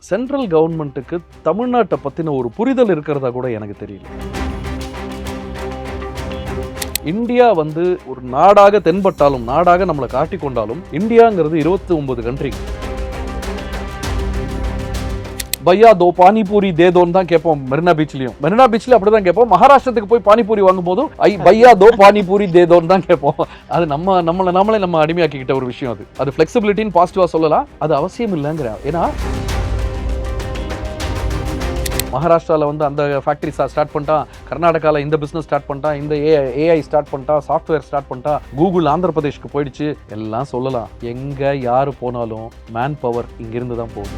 Central கவர்மெண்ட்டுக்கு தமிழ்நாட்டை பற்றின ஒரு புரிதல் இருக்கிறதா கூட எனக்கு தெரியல. இந்தியா வந்து ஒரு நாடாக தென்பட்டாலும், நாடாக நம்மளை காட்டிக் கொண்டாலும், இந்தியாங்கிறது 29 கண்ட்ரி. பையா தோ பானிபூரி தே தோன்னு தான் கேட்போம். மெரினா பீச்லயும் அப்படிதான் கேட்போம். மகாராஷ்டிரத்துக்கு போய் பானிபூரி வாங்கும் போதும் பையா தோ பானிபூரி தே தோன்னு தான் கேட்போம். அது நம்மளே நம்ம அடிமையாக்கிக்கிட்ட ஒரு விஷயம். அது ஃபிளெக்சிபிலிட்டின்னு பாசிட்டிவா சொல்லலாம். அது அவசியம் இல்லைங்கிற. ஏன்னா மகாராஷ்டிராவில் வந்து அந்த ஃபேக்ட்ரி ஸ்டார்ட் பண்ணிட்டான், கர்நாடகாவில் இந்த பிஸ்னஸ் ஸ்டார்ட் பண்ணிட்டான், இந்த ஏஐ ஸ்டார்ட் பண்ணிட்டான், சாஃப்ட்வேர் ஸ்டார்ட் பண்ணிட்டான், கூகுள் ஆந்திர பிரதேஷ்க்கு போயிடுச்சு, எல்லாம் சொல்லலாம். எங்கே யார் போனாலும் மேன் பவர் இங்கிருந்து தான் போகுது.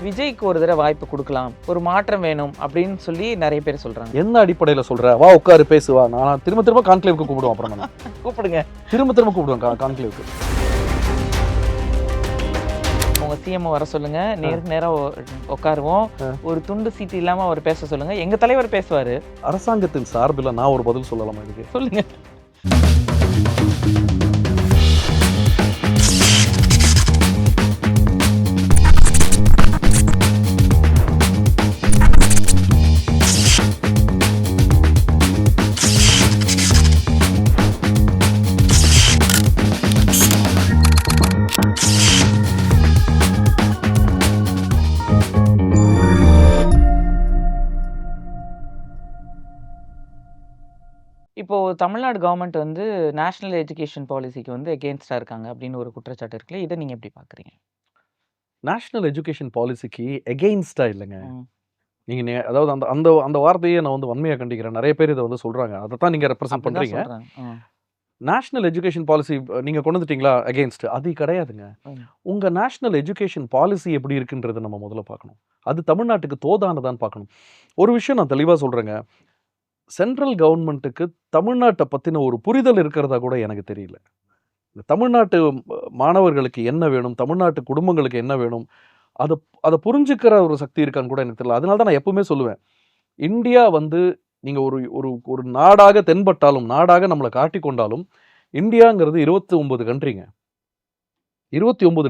விஜய்க்கு ஒரு தடவை வாய்ப்பு கொடுக்கலாம், ஒரு மாற்றம் வேணும் அப்படின்னு சொல்லி நிறைய பேர் சொல்றாங்க. என்ன அடிப்படையில் சொல்ற? வா உட்காரு பேசுவா. நான் திரும்ப கான்க்ளேவுக்கு கூப்பிடுவோம். அப்புறம் கூப்பிடுங்க, திரும்ப கூப்பிடுவோம் கான்க்ளேவுக்கு. உங்க சிஎம் வர சொல்லுங்க, நேரம் உட்காருவோம். ஒரு துண்டு சீட்டு இல்லாம அவர் பேச சொல்லுங்க. எங்க தலைவர் பேசுவாரு. அரசாங்கத்தின் சார்பில் நான் ஒரு பதில் சொல்லலாமா இதுக்கு? சொல்லுங்க. இப்போ தமிழ்நாடு கவர்மெண்ட் வந்து நேஷனல் எஜுகேஷன் பாலிசிக்கு வந்து எகெயின்ஸ்டா இருக்காங்க அப்படின்னு ஒரு குற்றச்சாட்டு இருக்குல்ல, இதை நீங்க எப்படி பாக்குறீங்க? நேஷனல் எஜுகேஷன் பாலிசிக்கு எகெயின்ஸ்டா இல்லைங்க. நீங்க அதாவது அந்த அந்த அந்த வார்த்தையை நான் வந்து வன்மையாக கண்டிக்கிறேன். நிறைய பேர் இதை வந்து சொல்றாங்க. அதை தான் நீங்க ரெப்ரசென்ட் பண்றீங்க. நேஷனல் எஜுகேஷன் பாலிசி நீங்க கொண்டு வந்துட்டீங்களா அகெயின்ஸ்ட்? அது கிடையாதுங்க. உங்க நேஷனல் எஜுகேஷன் பாலிசி எப்படி இருக்குன்றதை நம்ம முதல்ல பார்க்கணும். அது தமிழ்நாட்டுக்கு தோதானதான்னு பார்க்கணும். ஒரு விஷயம் நான் தெளிவாக சொல்றேங்க. சென்ட்ரல் கவர்மெண்ட்டுக்கு தமிழ்நாட்டை பற்றின ஒரு புரிதல் இருக்கிறதா கூட எனக்கு தெரியல. தமிழ்நாட்டு மாணவர்களுக்கு என்ன வேணும், தமிழ்நாட்டு குடும்பங்களுக்கு என்ன வேணும், அதை புரிஞ்சுக்கிற ஒரு சக்தி இருக்கான்னு கூட எனக்கு தெரியல. அதனால தான் நான் எப்பவுமே சொல்லுவேன், இந்தியா வந்து நீங்கள் ஒரு ஒரு ஒரு நாடாக தென்பட்டாலும், நாடாக நம்மளை காட்டி கொண்டாலும், இந்தியாங்கிறது 29 கண்ட்ரிங்க. 29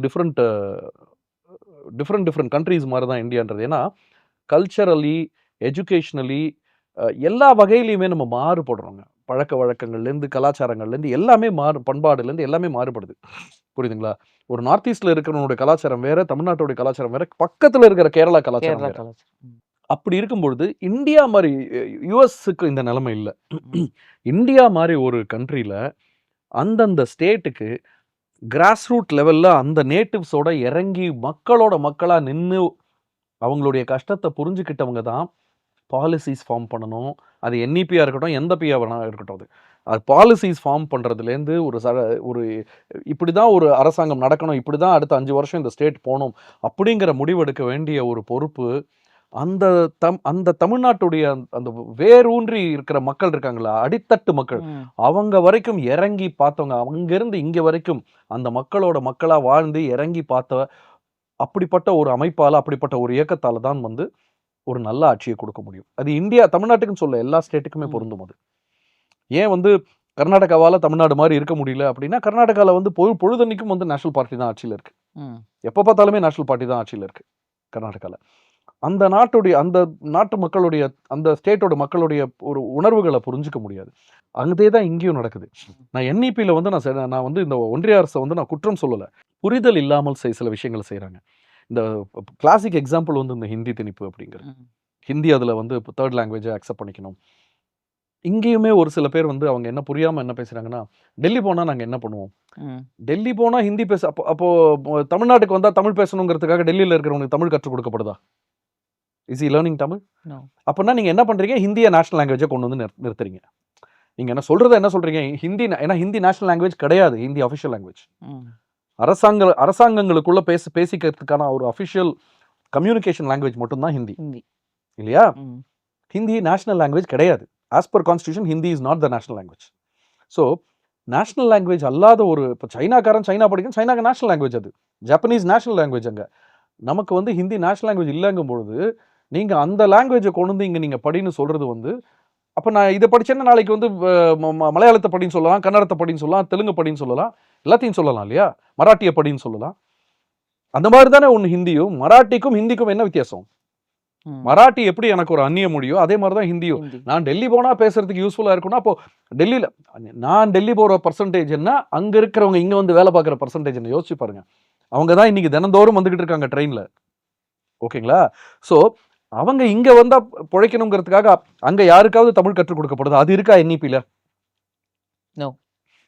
டிஃப்ரெண்ட் கண்ட்ரிஸ் மாதிரி தான் இந்தியான்றது. ஏன்னா கல்ச்சரலி, எஜுகேஷ்னலி, எல்லா வகையிலையுமே நம்ம மாறுபடுறோங்க. பழக்க வழக்கங்கள்லேருந்து, கலாச்சாரங்கள்லேருந்து எல்லாமே பண்பாடுலேருந்து எல்லாமே மாறுபடுது. புரியுதுங்களா? ஒரு நார்த் ஈஸ்ட்ல இருக்கிறவனுடைய கலாச்சாரம் வேற, தமிழ்நாட்டுடைய கலாச்சாரம் வேற, பக்கத்தில் இருக்கிற கேரளா கலாச்சாரம் வேற. அப்படி இருக்கும்பொழுது இந்தியா மாதிரி யுஎஸ்க்கு இந்த நிலைமை இல்லை. இந்தியா மாதிரி ஒரு கண்ட்ரியில் அந்தந்த ஸ்டேட்டுக்கு கிராஸ் ரூட் லெவலில் அந்த நேட்டிவ்ஸோட இறங்கி மக்களோட மக்களாக நின்று அவங்களுடைய கஷ்டத்தை புரிஞ்சுக்கிட்டவங்க தான் பாலிசிஸ் ஃபார்ம் பண்ணணும். அது என்இபியாக இருக்கட்டும், எந்த பியாக வேணால் இருக்கட்டும். அது பாலிசிஸ் ஃபார்ம் பண்ணுறதுலேருந்து ஒரு இப்படி தான் ஒரு அரசாங்கம் நடக்கணும், இப்படி தான் அடுத்த 5 வருஷம் இந்த ஸ்டேட் போகணும் அப்படிங்கிற முடிவெடுக்க வேண்டிய ஒரு பொறுப்பு அந்த தமிழ்நாட்டுடைய அந்த வேரூன்றி இருக்கிற மக்கள் இருக்காங்களா, அடித்தட்டு மக்கள், அவங்க வரைக்கும் இறங்கி பார்த்தவங்க, அங்கிருந்து இங்கே வரைக்கும் அந்த மக்களோட மக்களாக வாழ்ந்து இறங்கி பார்த்த அப்படிப்பட்ட ஒரு அமைப்பால், அப்படிப்பட்ட ஒரு இயக்கத்தால் தான் வந்து ஒரு நல்ல ஆட்சியை கொடுக்க முடியும். அது இந்தியா தமிழ்நாட்டுக்குன்னு சொல்ல, எல்லா ஸ்டேட்டுக்குமே பொருந்தும். அது ஏன் வந்து கர்நாடகாவால் தமிழ்நாடு மாதிரி இருக்க முடியல அப்படின்னா, கர்நாடகாவில் வந்து பொழுதன்னைக்கும் வந்து நேஷனல் பார்ட்டி தான் ஆட்சியில் இருக்கு. எப்போ பார்த்தாலுமே நேஷனல் பார்ட்டி தான் ஆட்சியில் இருக்கு கர்நாடகாவில். அந்த நாட்டு மக்களுடைய, அந்த ஸ்டேட்டோட மக்களுடைய ஒரு உணர்வுகளை புரிஞ்சுக்க முடியாது. அங்கே தான் இங்கேயும் நடக்குது. நான் என்இபியில் வந்து நான் வந்து இந்த ஒன்றிய அரசை வந்து நான் குற்றம் சொல்லலை. புரிதல் இல்லாமல் சில விஷயங்களை செய்கிறாங்க. இந்த கிளாசிக் எக்ஸாம்பிள் வந்து இந்த ஹிந்தி திணிப்பு அப்படிங்கிறது. ஹிந்தி அதில் வந்து இப்போ 3rd லாங்குவேஜை அக்செப்ட் பண்ணிக்கணும். இங்கேயுமே ஒரு சில பேர் வந்து அவங்க என்ன புரியாமல் என்ன பேசுகிறாங்கன்னா, டெல்லி போனால் நாங்கள் என்ன பண்ணுவோம், டெல்லி போனால் ஹிந்தி பேச, அப்போ தமிழ்நாட்டுக்கு வந்தால் தமிழ் பேசணுங்கிறதுக்காக டெல்லியில் இருக்கிறவங்களுக்கு தமிழ் கற்றுக் கொடுக்கப்படுதா? Is learning Tamil? அப்படின்னா நீங்கள் என்ன பண்ணுறீங்க, ஹிந்தியை நேஷனல் லாங்குவேஜை கொண்டு வந்து நிறுத்துறீங்க. நீங்கள் என்ன சொல்கிறீங்க ஹிந்தி, ஏன்னா ஹிந்தி நேஷனல் லாங்குவேஜ் கிடையாது, ஹிந்தி அஃபிஷியல் லாங்குவேஜ். அரசாங்கங்களுக்குள்ள பேசிக்கிறதுக்கான ஒரு அஃபிஷியல் கம்யூனிகேஷன் லாங்குவேஜ் மட்டும்தான் ஹிந்தி, இல்லையா? ஹிந்தி நேஷனல் லாங்குவேஜ் கிடையாது. As per constitution Hindi is not the national language. So national language அல்லாத ஒரு, இப்போ சைனாக்காரன் சைனா படிக்கணும், சைனாக்கு நேஷனல் லாங்குவேஜ் அது. Japanese national language. அங்கே நமக்கு வந்து ஹிந்தி நேஷனல் லாங்குவேஜ் இல்லைங்கும் பொழுது நீங்கள் அந்த லாங்குவேஜை கொண்டு வந்து இங்கே நீங்கள் படின்னு சொல்கிறது வந்து, அப்போ நான் இதை படித்தேன்னா நாளைக்கு வந்து மலையாளத்தை படின்னு சொல்லலாம், கன்னடத்தை படின்னு சொல்லலாம், தெலுங்கு படின்னு சொல்லலாம், எல்லாத்தையும் சொல்லலாம் இல்லையா? மராட்டிய படின்னு சொல்லலாம். அந்த மாதிரி தானே ஒன்று ஹிந்தியும். மராட்டிக்கும் ஹிந்திக்கும் என்ன வித்தியாசம்? மராட்டி எப்படி எனக்கு ஒரு அந்நிய மொழியோ அதே மாதிரி தான் ஹிந்தியும். ஹிந்தி. நான் டெல்லி போனால் பேசுறதுக்கு யூஸ்ஃபுல்லாக இருக்கும்னா, அப்போ டெல்லியில் நான் டெல்லி போகிற பர்சன்டேஜ் என்ன, அங்கே இருக்கிறவங்க இங்கே வந்து வேலை பார்க்குற பர்சன்டேஜ் என்ன யோசிச்சு பாருங்க. அவங்க தான் இன்னைக்கு தினந்தோறும் வந்துகிட்டு இருக்காங்க ட்ரெயினில். ஓகேங்களா? ஸோ அவங்க இங்கே வந்தால் பிழைக்கணுங்கிறதுக்காக அங்கே யாருக்காவது தமிழ் கற்றுக் கொடுக்கப்படுது? அது இருக்கா என்இபியில்? No.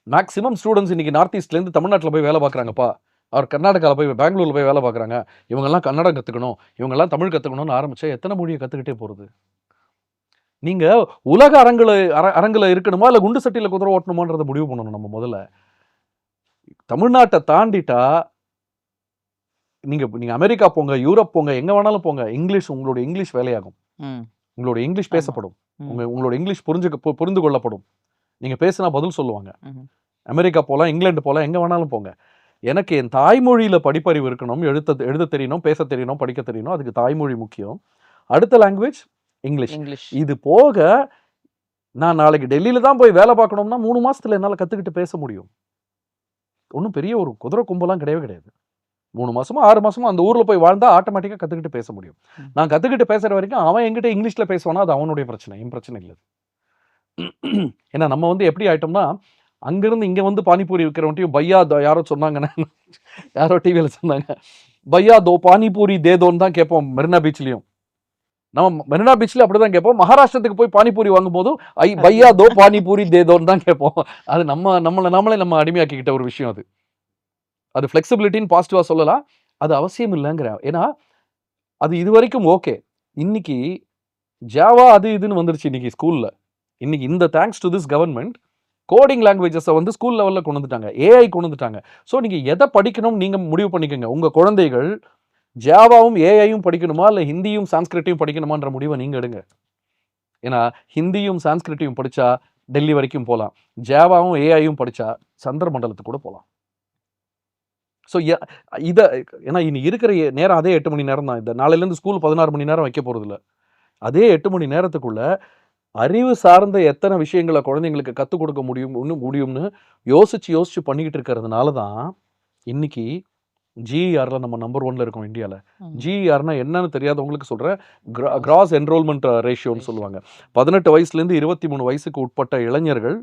மேக்ஸிமம் ஸ்டூடெண்ட்ஸ் இன்னைக்கு நார்த் ஈஸ்ட்லேருந்து தமிழ்நாட்டில் போய் வேலை பார்க்குறாங்கப்பா, அவர் கர்நாடகாவில் போய் பெங்களூரில் போய் வேலை பார்க்குறாங்க. இவங்கெல்லாம் கன்னடம் கற்றுக்கணும், இவங்கெல்லாம் தமிழ் கற்றுக்கணும்னு ஆரம்பிச்சா எத்தனை மொழியை கற்றுக்கிட்டே போகிறது? நீங்கள் உலக அரங்கில் இருக்கணுமா இல்லை குண்டு சட்டியில் குதிரை ஓட்டணுமான்றதை முடிவு பண்ணணும் நம்ம முதல்ல. தமிழ்நாட்டை தாண்டிட்டா நீங்கள் அமெரிக்கா போங்க, யூரோப் போங்க, எங்கே வேணாலும் போங்க, இங்கிலீஷ் உங்களோட இங்கிலீஷ் வேலையாகும். உங்களோட இங்கிலீஷ் பேசப்படும், உங்களோட இங்கிலீஷ் புரிந்து கொள்ளப்படும். நீங்கள் பேசினா பதில் சொல்லுவாங்க. அமெரிக்கா போகலாம், இங்கிலாந்து போகலாம், எங்கே வேணாலும் போங்க. எனக்கு என் தாய்மொழியில் படிப்பறிவு இருக்கணும், எழுத தெரியணும், பேச தெரியணும், படிக்க தெரியணும். அதுக்கு தாய்மொழி முக்கியம். அடுத்த லாங்குவேஜ் இங்கிலீஷ். இது போக நான் நாளைக்கு டெல்லியில் தான் போய் வேலை பார்க்கணும்னா 3 மாதத்தில் என்னால் கற்றுக்கிட்டு பேச முடியும். ஒன்றும் பெரிய ஒரு குதிரை கும்பலாம் கிடையாது. 3 மாதமோ 6 மாதமோ அந்த ஊரில் போய் வாழ்ந்தால் ஆட்டோமேட்டிக்காக கற்றுக்கிட்டு பேச முடியும். நான் கற்றுக்கிட்டு பேசுகிற வரைக்கும் அவன் என்கிட்ட இங்கிலீஷில் பேசுவானா அது அவனுடைய பிரச்சனை, என் பிரச்சனை இல்லை. ஏன்னா நம்ம வந்து எப்படி ஆயிட்டோம்னா, அங்கிருந்து இங்கே வந்து பானிபூரி விற்கிறவன்ட்டையும் பையா யாரோ சொன்னாங்கன்னா, யாரோ டிவியில் சொன்னாங்க, பையா தோ பானிபூரி தேதோன்னு தான் கேட்போம். மெரினா பீச்லேயும் நம்ம மெரினா பீச்சில் அப்படி தான் கேட்போம். மகாராஷ்டிரத்துக்கு போய் பானிபூரி வாங்கும் போதும் பையா தோ பானிபூரி தேதோன்னு தான் கேட்போம். அது நம்மளே நம்ம அடிமையாக்கிக்கிட்ட ஒரு விஷயம். அது ஃப்ளெக்சிபிலிட்டின்னு பாசிட்டிவாக சொல்லலாம், அது அவசியம் இல்லைங்கிற. ஏன்னா அது இது வரைக்கும் ஓகே. இன்னைக்கு ஜாவா அது இதுன்னு வந்துருச்சு இன்னைக்கு ஸ்கூலில். இன்னைக்கு இந்த thanks to this government coding லாங்குவேஜஸை வந்து ஸ்கூல் லெவலில் கொண்டு வந்துட்டாங்க, ஏஐ கொண்டு வந்துட்டாங்க. ஸோ நீங்கள் எதை படிக்கணும் நீங்கள் முடிவு பண்ணிக்கோங்க. உங்கள் குழந்தைகள் ஜாவாவும் ஏஐயும் படிக்கணுமா இல்லை ஹிந்தியும் சான்ஸ்கிரிட்டையும் படிக்கணுமான்ற முடிவை நீங்கள் எடுங்க. ஏன்னா ஹிந்தியும் சான்ஸ்கிரிட்டையும் படித்தா டெல்லி வரைக்கும் போகலாம், ஜாவாவும் ஏஐயும் படித்தா சந்திர மண்டலத்துக்கு கூட போகலாம். ஸோ இதை ஏன்னா இனி இருக்கிற நேரம் அதே 8 மணி நேரம் தான். இந்த நாளையிலேருந்து ஸ்கூல் 16 மணி நேரம் வைக்க போகிறதில்ல. அதே 8 மணி நேரத்துக்குள்ள அறிவு சார்ந்த எத்தனை விஷயங்களை குழந்தைங்களுக்கு கற்றுக் கொடுக்க முடியும்னு யோசிச்சு பண்ணிக்கிட்டு இருக்கிறதுனால தான் இன்னைக்கு ஜிஇஆரில் நம்ம நம்பர் 1ல இருக்கோம் இந்தியாவில். ஜிஇஆர்னா என்னன்னு தெரியாதவங்களுக்கு சொல்கிறேன், கிராஸ் என்ரோல்மெண்ட் ரேஷியோன்னு சொல்லுவாங்க. 18 வயசுலேருந்து 23 வயசுக்கு உட்பட்ட இளைஞர்கள்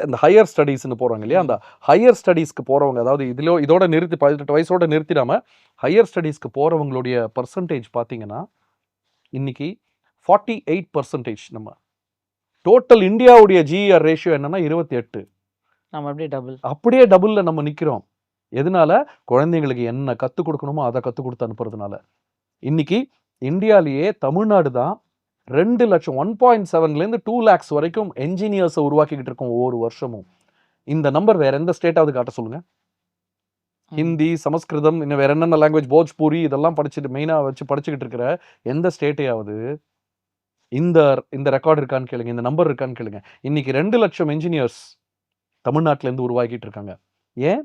இந்த ஹையர் ஸ்டடீஸ்ன்னு போகிறாங்க இல்லையா, அந்த ஹையர் ஸ்டடீஸ்க்கு போகிறவங்க, அதாவது இதோட நிறுத்தி 18 வயசோட நிறுத்திடாமல் ஹையர் ஸ்டடீஸ்க்கு போகிறவங்களுடைய பர்சன்டேஜ் பார்த்தீங்கன்னா இன்னைக்கு 48%. நம்ம டோட்டல் இந்தியாவுடைய ஜிஇஆர் ரேஷியோ என்னன்னா 28. நம்ம அப்படியே டபுள்ல நம்ம நிற்கிறோம். எதனால? குழந்தைங்களுக்கு என்ன கற்றுக் கொடுக்கணுமோ அதை கற்றுக் கொடுத்து அனுப்புறதுனால. இன்னைக்கு இந்தியாவிலேயே தமிழ்நாடு தான் 2 லட்சம் 1.7லேருந்து 2 lakhs வரைக்கும் என்ஜினியர்ஸை உருவாக்கிக்கிட்டு இருக்கோம் ஒவ்வொரு வருஷமும். இந்த நம்பர் வேற எந்த ஸ்டேட்டாவது காட்ட சொல்லுங்க. ஹிந்தி, சமஸ்கிருதம், இன்னும் வேற என்னென்ன லாங்குவேஜ், போஜ்பூரி இதெல்லாம் மெயினாக வச்சு படிச்சுக்கிட்டு இருக்கிற எந்த ஸ்டேட்டையாவது இந்த ரெக்கார்டு இருக்கான்னு கேளுங்க, இந்த நம்பர் இருக்கான்னு கேளுங்க. இன்னைக்கு 2 லட்சம் என்ஜினியர்ஸ் தமிழ்நாட்டிலேருந்து உருவாக்கிட்டு இருக்காங்க. ஏன்?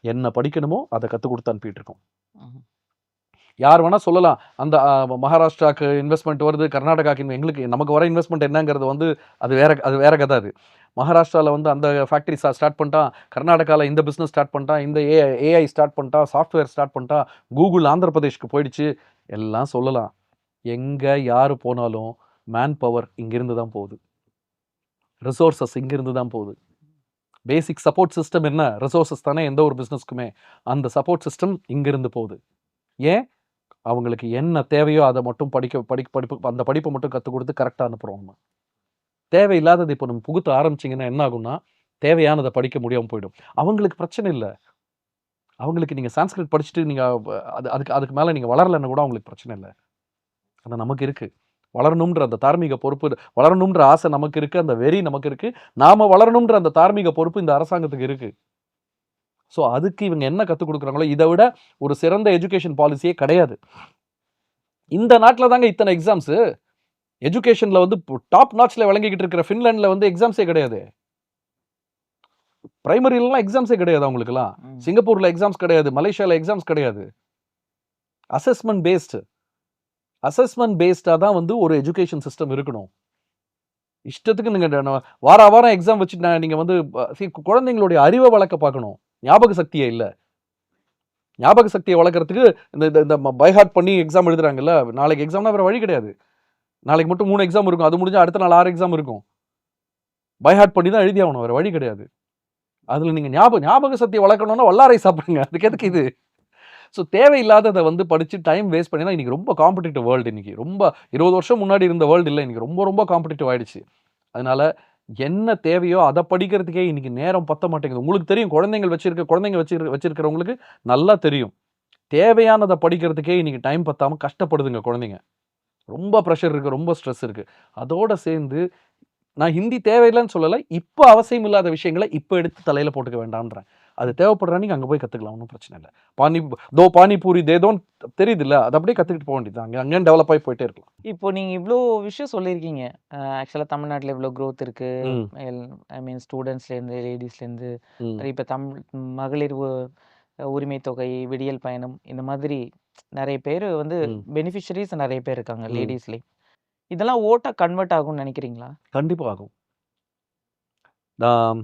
என்ன படிக்கணுமோ அதை கற்றுக் கொடுத்து அனுப்பிட்டு இருக்கோம். யார் வேணா சொல்லலாம், அந்த மகாராஷ்டிராவுக்கு இன்வெஸ்ட்மெண்ட் வருது, கர்நாடகாவுக்கு நமக்கு வர இன்வெஸ்ட்மெண்ட் என்னங்கிறது வந்து அது வேற கதை. அது மகாராஷ்டிராவில் வந்து அந்த ஃபேக்ட்ரி ஸ்டார்ட் பண்ணிட்டான், கர்நாடகாவில் இந்த பிஸ்னஸ் ஸ்டார்ட் பண்ணிட்டான், இந்த ஏஐ ஸ்டார்ட் பண்ணிட்டான், சாஃப்ட்வேர் ஸ்டார்ட் பண்ணிட்டான், கூகுள் ஆந்திர பிரதேஷ்க்கு போயிடுச்சு, எல்லாம் சொல்லலாம். எங்கே யார் போனாலும் மேன் பவர் இங்கிருந்து தான் போகுது, ரிசோர்ஸஸ் இங்கிருந்து தான் போகுது. பேசிக் சப்போர்ட் சிஸ்டம் என்ன? ரிசோர்ஸஸ் தானே எந்த ஒரு பிஸ்னஸ்க்குமே. அந்த சப்போர்ட் சிஸ்டம் இங்கிருந்து போகுது. ஏன்? அவங்களுக்கு என்ன தேவையோ அதை மட்டும் படிப்பு அந்த படிப்பை மட்டும் கற்றுக் கொடுத்து கரெக்டாக அனுப்புகிறோம். நம்ம தேவையில்லாதது இப்போ நம்ம புகுத்த ஆரம்பிச்சிங்கன்னா என்ன ஆகும்னா, தேவையானதை படிக்க முடியாமல் போயிடும். அவங்களுக்கு பிரச்சனை இல்லை, அவங்களுக்கு நீங்கள் சான்ஸ்கிரிட் படிச்சுட்டு நீங்கள் அதுக்கு மேலே நீங்கள் வளரலைன்னு கூட அவங்களுக்கு பிரச்சனை இல்லை. ஆனால் நமக்கு இருக்குது, வளரணுன்ற அந்த தார்மீக பொறுப்பு, வளரணுன்ற ஆசை நமக்கு இருக்குது, அந்த வெறி நமக்கு இருக்குது, நாம் வளரணுன்ற அந்த தார்மீக பொறுப்பு இந்த அரசாங்கத்துக்கு இருக்குது. ஸோ அதுக்கு இவங்க என்ன கற்றுக் கொடுக்குறாங்களோ இதை விட ஒரு சிறந்த எஜுகேஷன் பாலிசியே கிடையாது. இந்த நாட்டில் தாங்க இத்தனை எக்ஸாம்ஸு. எஜுகேஷனில் வந்து டாப் நாட்ச்சில் விளங்கிக்கிட்டு இருக்கிற ஃபின்லாண்டில் வந்து எக்ஸாம்ஸே கிடையாது. பிரைமரியிலலாம் எக்ஸாம்ஸே கிடையாது அவங்களுக்குலாம். சிங்கப்பூரில் எக்ஸாம்ஸ் கிடையாது, மலேசியாவில் எக்ஸாம்ஸ் கிடையாது. அசஸ்மெண்ட் பேஸ்டாக தான் வந்து ஒரு எஜுகேஷன் சிஸ்டம் இருக்கணும். இஷ்டத்துக்கு நீங்கள் வாரம் எக்ஸாம் வச்சுட்டு நீங்கள் வந்து குழந்தைங்களுடைய அறிவை வளர்க்க பார்க்கணும், ஞாபக சக்தியே இல்லை. ஞாபக சக்தியை வளர்க்குறதுக்கு இந்த பைஹார்ட் பண்ணி எக்ஸாம் எழுதுறாங்கல்ல, நாளைக்கு எக்ஸாம்னா வேறு வழி கிடையாது. நாளைக்கு மட்டும் 3 எக்ஸாம் இருக்கும், அது முடிஞ்சால் அடுத்த நாள் 6 எக்ஸாம் இருக்கும். பைஹார்ட் பண்ணி தான் எழுதி ஆகணும், வேறு வழி கிடையாது. அதில் நீங்கள் ஞாபக சக்தியை வளர்க்கணும்னா வல்லாரை சாப்பிடுங்க, அதுக்கு எதுக்கு இது? ஸோ தேவையில்லாததை வந்து படித்து டைம் வேஸ்ட் பண்ணினா இன்றைக்கி ரொம்ப காம்படிட்டிவ் வேர்ல்டு. இன்றைக்கி ரொம்ப 20 வருஷம் முன்னாடி இருந்த வேர்ல்டு இல்லை, இன்றைக்கி ரொம்ப ரொம்ப காம்படிட்டிவ் ஆகிடுச்சு. அதனால் என்ன தேவையோ அதை படிக்கிறதுக்கே இன்றைக்கி நேரம் பத்த மாட்டேங்குது. உங்களுக்கு தெரியும், குழந்தைங்க வச்சிருக்கிறவங்களுக்கு நல்லா தெரியும். தேவையானதை படிக்கிறதுக்கே இன்றைக்கி டைம் பத்தாமல் கஷ்டப்படுதுங்க குழந்தைங்க. ரொம்ப ப்ரெஷர் இருக்குது, ரொம்ப ஸ்ட்ரெஸ் இருக்குது. அதோடு சேர்ந்து நான் ஹிந்தி தேவையில்லைன்னு சொல்லலை, இப்போ அவசியம் இல்லாத விஷயங்களை இப்போ எடுத்து தலையில் போட்டுக்க வேண்டாம்ன்றேன். அது தேவைப்படுற நீங்கள் அங்கே போய் கற்றுக்கலாம், ஒன்றும் பிரச்சனை இல்லை. பானிபூரி தேதோன்னு தெரியுது இல்லை, அதை அப்படியே கற்றுக்கிட்டு போக வேண்டியது, அங்கேயும் டெவலப் ஆகி போயிட்டே இருக்கலாம். இப்போ நீங்கள் இவ்வளோ விஷயம் சொல்லியிருக்கீங்க. ஆக்சுவலாக தமிழ்நாட்டில் இவ்வளோ க்ரோத் இருக்குது, ஐ மீன் ஸ்டூடெண்ட்ஸ்லேருந்து லேடிஸ்லேருந்து, இப்போ மகளிர் உரிமை தொகை, விடியல் பயணம், இந்த மாதிரி நிறைய பேர் வந்து பெனிஃபிஷரிஸ் நிறைய பேர் இருக்காங்க லேடிஸ்லேயே. இதெல்லாம் ஓட்டாக கன்வெர்ட் ஆகும்னு நினைக்கிறீங்களா? கண்டிப்பாக ஆகும். நான்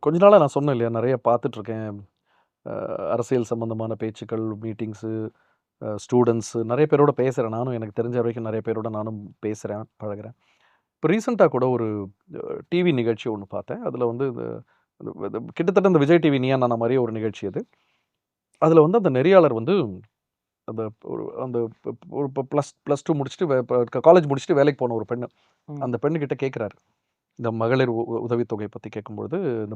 கொஞ்ச நாளாக நான் சொன்னேன் இல்லையா, நிறைய பார்த்துட்ருக்கேன். அரசியல் சம்மந்தமான பேச்சுக்கள், மீட்டிங்ஸு, ஸ்டூடெண்ட்ஸு நிறைய பேரோட பேசுகிறேன். நானும் எனக்கு தெரிஞ்ச வரைக்கும் நிறைய பேரோட நானும் பேசுகிறேன், பழகிறேன். இப்போ ரீசெண்டாக கூட ஒரு டிவி நிகழ்ச்சி ஒன்று பார்த்தேன். அதில் வந்து கிட்டத்தட்ட இந்த விஜய் டிவி நீயா நானா மாதிரியே ஒரு நிகழ்ச்சி அது. அதில் வந்து அந்த நெறியாளர் வந்து அந்த ஒரு ப்ளஸ் டூ முடிச்சுட்டு காலேஜ் முடிச்சுட்டு வேலைக்கு போன ஒரு பெண்ணு. அந்த பெண்ணுக்கிட்ட கேட்குறாரு, இந்த மகளிர் உதவித்தொகை பற்றி கேட்கும்பொழுது, இந்த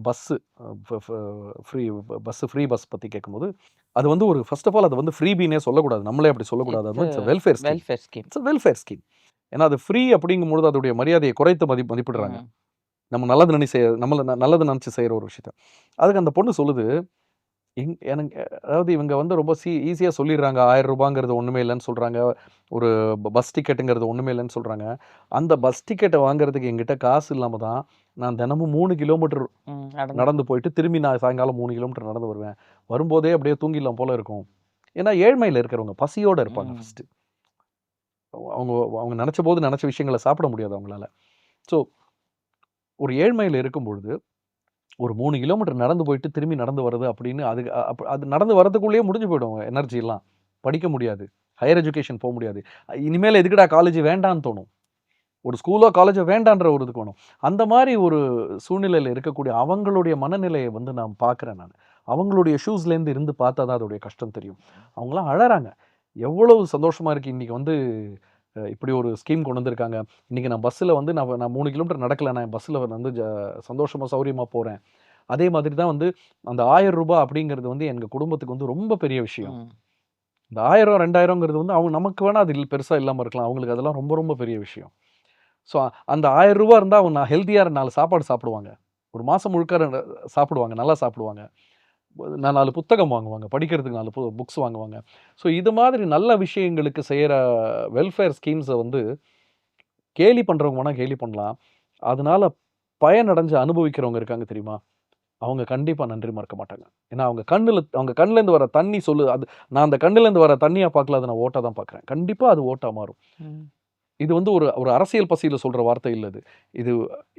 ஃப்ரீ பஸ் பற்றி கேட்கும்போது, அது வந்து ஒரு ஃபர்ஸ்ட் ஆஃப் ஆல் அது வந்து ஃப்ரீபீனே சொல்லக்கூடாது, நம்மளே அப்படி சொல்லக்கூடாது. அது வந்து welfare scheme. It's welfare scheme. ஏன்னா அது ஃப்ரீ அப்படிங்கும்பொழுது அதோடைய மரியாதையை குறைத்து மதிப்பிடுறாங்க. நம்ம நல்லது நினச்சி செய்கிற ஒரு விஷயத்த. அதுக்கு அந்த பொண்ணு சொல்லுது, எனக்கு அதாவது இவங்க வந்து ரொம்ப ஈஸியாக சொல்லிடுறாங்க, 1000 ரூபாங்கிறது ஒன்றுமே இல்லைன்னு சொல்கிறாங்க, ஒரு பஸ் டிக்கெட்டுங்கிறது ஒன்றுமே இல்லைன்னு சொல்கிறாங்க. அந்த பஸ் டிக்கெட்டை வாங்குறதுக்கு எங்கிட்ட காசு இல்லாமல் தான் நான் தினமும் 3 கிலோமீட்டர் நடந்து போயிட்டு திரும்பி நான் சாயங்காலம் 3 கிலோமீட்டர் நடந்து வருவேன். வரும்போதே அப்படியே தூங்கிடலாம் போல இருக்கும். ஏன்னா ஏழ்மையில் இருக்கிறவங்க பசியோடு இருப்பாங்க. ஃபஸ்ட்டு அவங்க நினச்ச போது நினச்ச விஷயங்களை சாப்பிட முடியாது அவங்களால. ஸோ ஒரு ஏழ்மையில் இருக்கும்பொழுது ஒரு 3 கிலோமீட்டர் நடந்து போயிட்டு திரும்பி நடந்து வருது அப்படின்னு அது நடந்து வரதுக்குள்ளேயே முடிஞ்சு போயிடும் எனர்ஜிலாம். படிக்க முடியாது, ஹையர் எஜுகேஷன் போக முடியாது. இனிமேல் எதுக்குடா காலேஜ் வேண்டான்னு தோணும், ஒரு ஸ்கூலோ காலேஜோ வேண்டான்ற ஒரு இதுக்கு வேணும். அந்த மாதிரி ஒரு சூழ்நிலையில் இருக்கக்கூடிய அவங்களுடைய மனநிலையை வந்து நான் பார்க்குறேன். நான் அவங்களுடைய ஷூஸ்லேருந்து இருந்து பார்த்தா தான் அதோடைய கஷ்டம் தெரியும். அவங்களாம் அழறாங்க, எவ்வளவு சந்தோஷமாக இருக்குது இன்றைக்கி வந்து இப்படி ஒரு ஸ்கீம் கொண்டு வந்திருக்காங்க. இன்றைக்கி நான் பஸ்ஸில் வந்து நான் 3 கிலோமீட்டர் நடக்கலை, நான் பஸ்ஸில் வந்து சந்தோஷமாக சௌரியமாக போகிறேன். அதே மாதிரி தான் வந்து அந்த 1000 ரூபாய் அப்படிங்கிறது வந்து எங்கள் குடும்பத்துக்கு வந்து ரொம்ப பெரிய விஷயம். இந்த 1000 2000ங்கிறது வந்து அவங்க நமக்கு வேணால் அது பெருசாக இல்லாமல் இருக்கலாம், அவங்களுக்கு அதெல்லாம் ரொம்ப ரொம்ப பெரிய விஷயம். ஸோ அந்த 1000 ரூபா இருந்தால் அவங்க ஹெல்த்தியாக 4 சாப்பாடு சாப்பிடுவாங்க, ஒரு மாதம் முழுக்க சாப்பிடுவாங்க, நல்லா சாப்பிடுவாங்க, 4 புத்தகம் வாங்குவாங்க, படிக்கிறதுக்கு 4 புக்ஸ் வாங்குவாங்க. ஸோ இது மாதிரி நல்ல விஷயங்களுக்கு செய்கிற வெல்ஃபேர் ஸ்கீம்ஸை வந்து கேலி பண்ணுறவங்க வேணால் கேலி பண்ணலாம், அதனால் பயனடைஞ்சு அனுபவிக்கிறவங்க இருக்காங்க தெரியுமா, அவங்க கண்டிப்பாக நன்றி மறக்க மாட்டாங்க. ஏன்னா அவங்க கண்ணிலேருந்து வர தண்ணி அது நான் அந்த கண்ணிலேருந்து வர தண்ணியாக பார்க்கல, அதை நான் ஓட்டாக தான் பார்க்குறேன். கண்டிப்பாக அது ஓட்டாக மாறும். இது வந்து ஒரு அரசியல் பசியில் சொல்கிற வார்த்தை இல்லை. இது